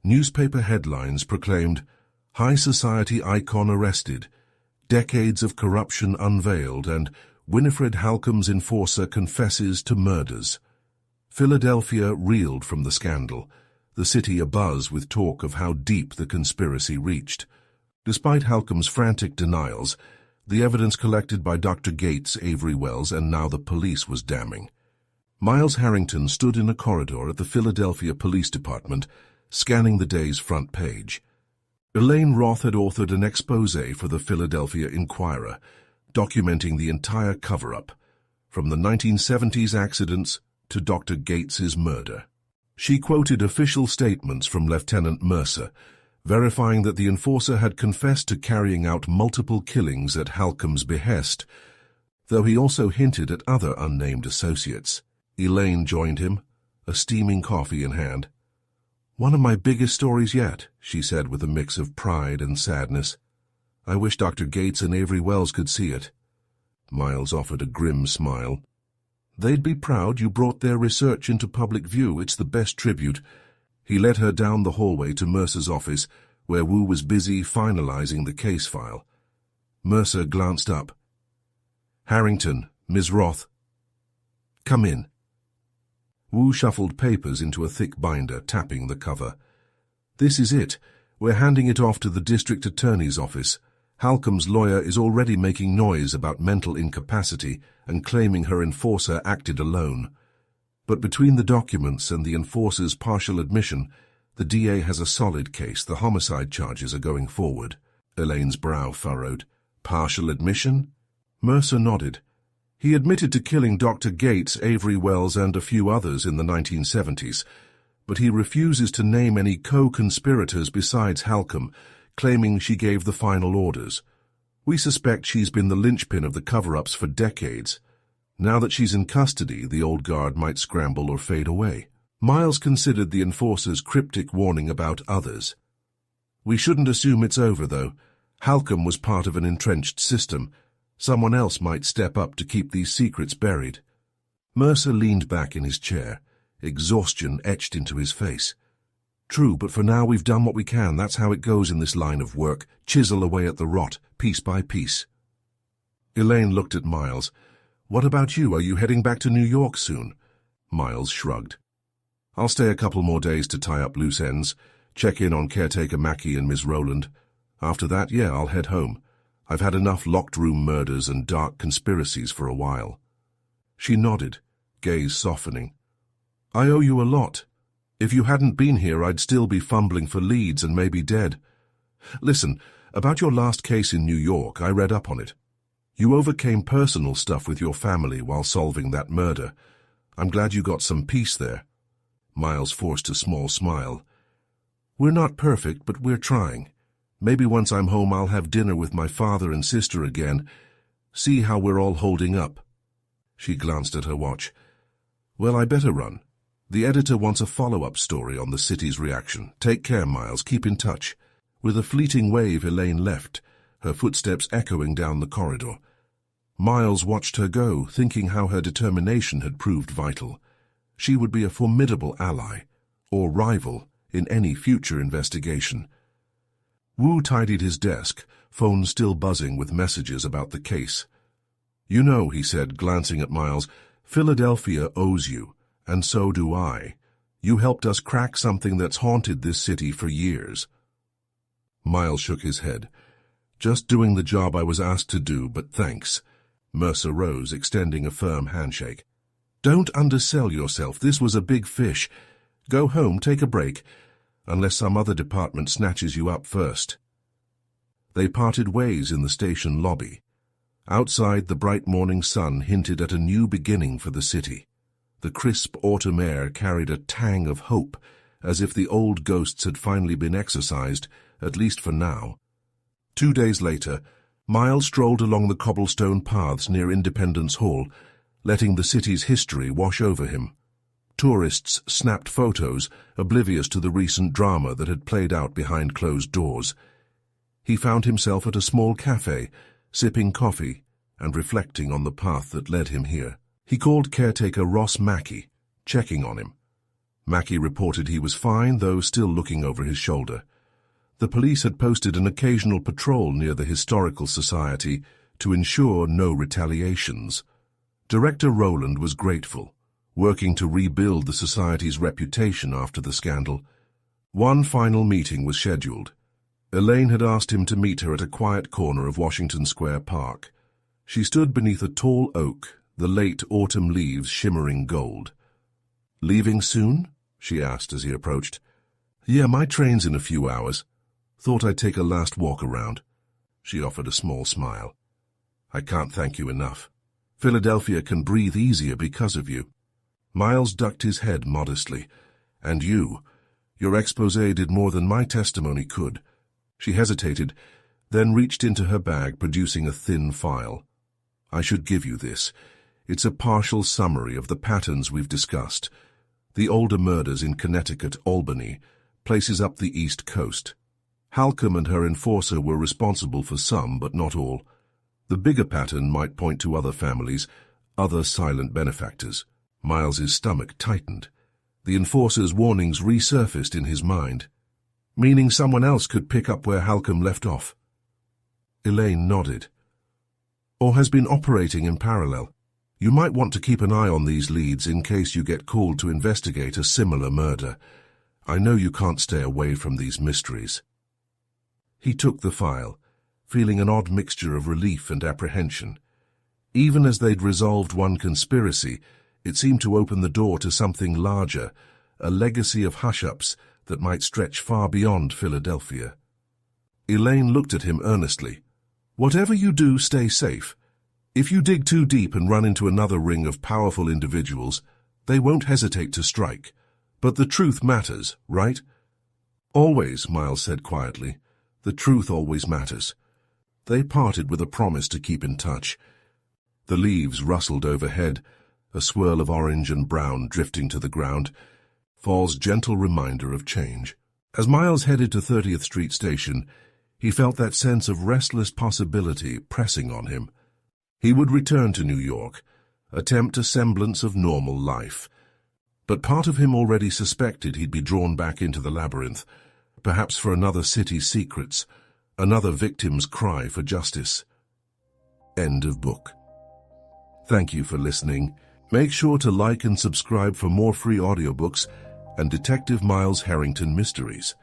Newspaper headlines proclaimed, "High society icon arrested, decades of corruption unveiled," and "Winifred Halcombe's enforcer confesses to murders." Philadelphia reeled from the scandal, the city abuzz with talk of how deep the conspiracy reached. Despite Halcombe's frantic denials, the evidence collected by Dr. Gates, Avery Wells, and now the police was damning. Miles Harrington stood in a corridor at the Philadelphia Police Department, scanning the day's front page. Elaine Roth had authored an exposé for the Philadelphia Inquirer, documenting the entire cover-up, from the 1970s accidents to Dr. Gates's murder. She quoted official statements from Lieutenant Mercer, verifying that the enforcer had confessed to carrying out multiple killings at Halcombe's behest, though he also hinted at other unnamed associates. Elaine joined him, a steaming coffee in hand. "One of my biggest stories yet," she said with a mix of pride and sadness. "I wish Dr. Gates and Avery Wells could see it." Miles offered a grim smile. "They'd be proud you brought their research into public view. It's the best tribute." He led her down the hallway to Mercer's office, where Wu was busy finalizing the case file. Mercer glanced up. "Harrington, Ms. Roth." "Come in." Wu shuffled papers into a thick binder, tapping the cover. "This is it. We're handing it off to the district attorney's office. Halcombe's lawyer is already making noise about mental incapacity and claiming her enforcer acted alone. But between the documents and the enforcer's partial admission, the DA has a solid case. The homicide charges are going forward." Elaine's brow furrowed. "Partial admission?" Mercer nodded. "He admitted to killing Dr. Gates, Avery Wells, and a few others in the 1970s, but he refuses to name any co-conspirators besides Halcombe, claiming she gave the final orders. We suspect she's been the linchpin of the cover-ups for decades. Now that she's in custody, the old guard might scramble or fade away." Miles considered the enforcer's cryptic warning about others. "We shouldn't assume it's over, though. Halcombe was part of an entrenched system. Someone else might step up to keep these secrets buried." Mercer leaned back in his chair, exhaustion etched into his face. "True, but for now we've done what we can. That's how it goes in this line of work. Chisel away at the rot, piece by piece." Elaine looked at Miles. "What about you? Are you heading back to New York soon?" Miles shrugged. "I'll stay a couple more days to tie up loose ends, check in on caretaker Mackie and Miss Rowland. After that, yeah, I'll head home. I've had enough locked-room murders and dark conspiracies for a while." She nodded, gaze softening. "I owe you a lot. If you hadn't been here, I'd still be fumbling for leads and maybe dead. Listen, about your last case in New York, I read up on it. You overcame personal stuff with your family while solving that murder. I'm glad you got some peace there." Miles forced a small smile. "We're not perfect, but we're trying. Maybe once I'm home I'll have dinner with my father and sister again. See how we're all holding up." She glanced at her watch. "Well, I better run. The editor wants a follow-up story on the city's reaction. Take care, Miles. Keep in touch." With a fleeting wave, Elaine left, her footsteps echoing down the corridor. Miles watched her go, thinking how her determination had proved vital. She would be a formidable ally, or rival, in any future investigation. Wu tidied his desk, phone still buzzing with messages about the case. "You know," he said, glancing at Miles, "Philadelphia owes you, and so do I. You helped us crack something that's haunted this city for years." Miles shook his head. "Just doing the job I was asked to do, but thanks." Mercer rose, extending a firm handshake. "Don't undersell yourself. This was a big fish. Go home, take a break, unless some other department snatches you up first." They parted ways in the station lobby. Outside, the bright morning sun hinted at a new beginning for the city. The crisp autumn air carried a tang of hope, as if the old ghosts had finally been exorcised, at least for now. 2 days later, Miles strolled along the cobblestone paths near Independence Hall, letting the city's history wash over him. Tourists snapped photos, oblivious to the recent drama that had played out behind closed doors. He found himself at a small cafe, sipping coffee and reflecting on the path that led him here. He called caretaker Ross Mackey, checking on him. Mackey reported he was fine, though still looking over his shoulder. The police had posted an occasional patrol near the Historical Society to ensure no retaliations. Director Rowland was grateful, working to rebuild the Society's reputation after the scandal. One final meeting was scheduled. Elaine had asked him to meet her at a quiet corner of Washington Square Park. She stood beneath a tall oak, the late autumn leaves shimmering gold. "Leaving soon?" she asked as he approached. "Yeah, my train's in a few hours. Thought I'd take a last walk around." She offered a small smile. "I can't thank you enough. Philadelphia can breathe easier because of you." Miles ducked his head modestly. "And you. Your exposé did more than my testimony could." She hesitated, then reached into her bag, producing a thin file. "I should give you this. It's a partial summary of the patterns we've discussed. The older murders in Connecticut, Albany, places up the East Coast. Halcombe and her enforcer were responsible for some, but not all. The bigger pattern might point to other families, other silent benefactors." Miles's stomach tightened. The enforcer's warnings resurfaced in his mind. "Meaning someone else could pick up where Halcombe left off?" Elaine nodded. "Or has been operating in parallel. You might want to keep an eye on these leads in case you get called to investigate a similar murder. I know you can't stay away from these mysteries." He took the file, feeling an odd mixture of relief and apprehension. Even as they'd resolved one conspiracy, it seemed to open the door to something larger, a legacy of hush-ups that might stretch far beyond Philadelphia. Elaine looked at him earnestly. "Whatever you do, stay safe. If you dig too deep and run into another ring of powerful individuals, they won't hesitate to strike. But the truth matters, right?" "Always," Miles said quietly. "The truth always matters." They parted with a promise to keep in touch. The leaves rustled overhead, a swirl of orange and brown drifting to the ground, fall's gentle reminder of change. As Miles headed to 30th Street Station, he felt that sense of restless possibility pressing on him. He would return to New York, attempt a semblance of normal life. But part of him already suspected he'd be drawn back into the labyrinth, perhaps for another city's secrets, another victim's cry for justice. End of book. Thank you for listening. Make sure to like and subscribe for more free audiobooks and Detective Miles Harrington mysteries.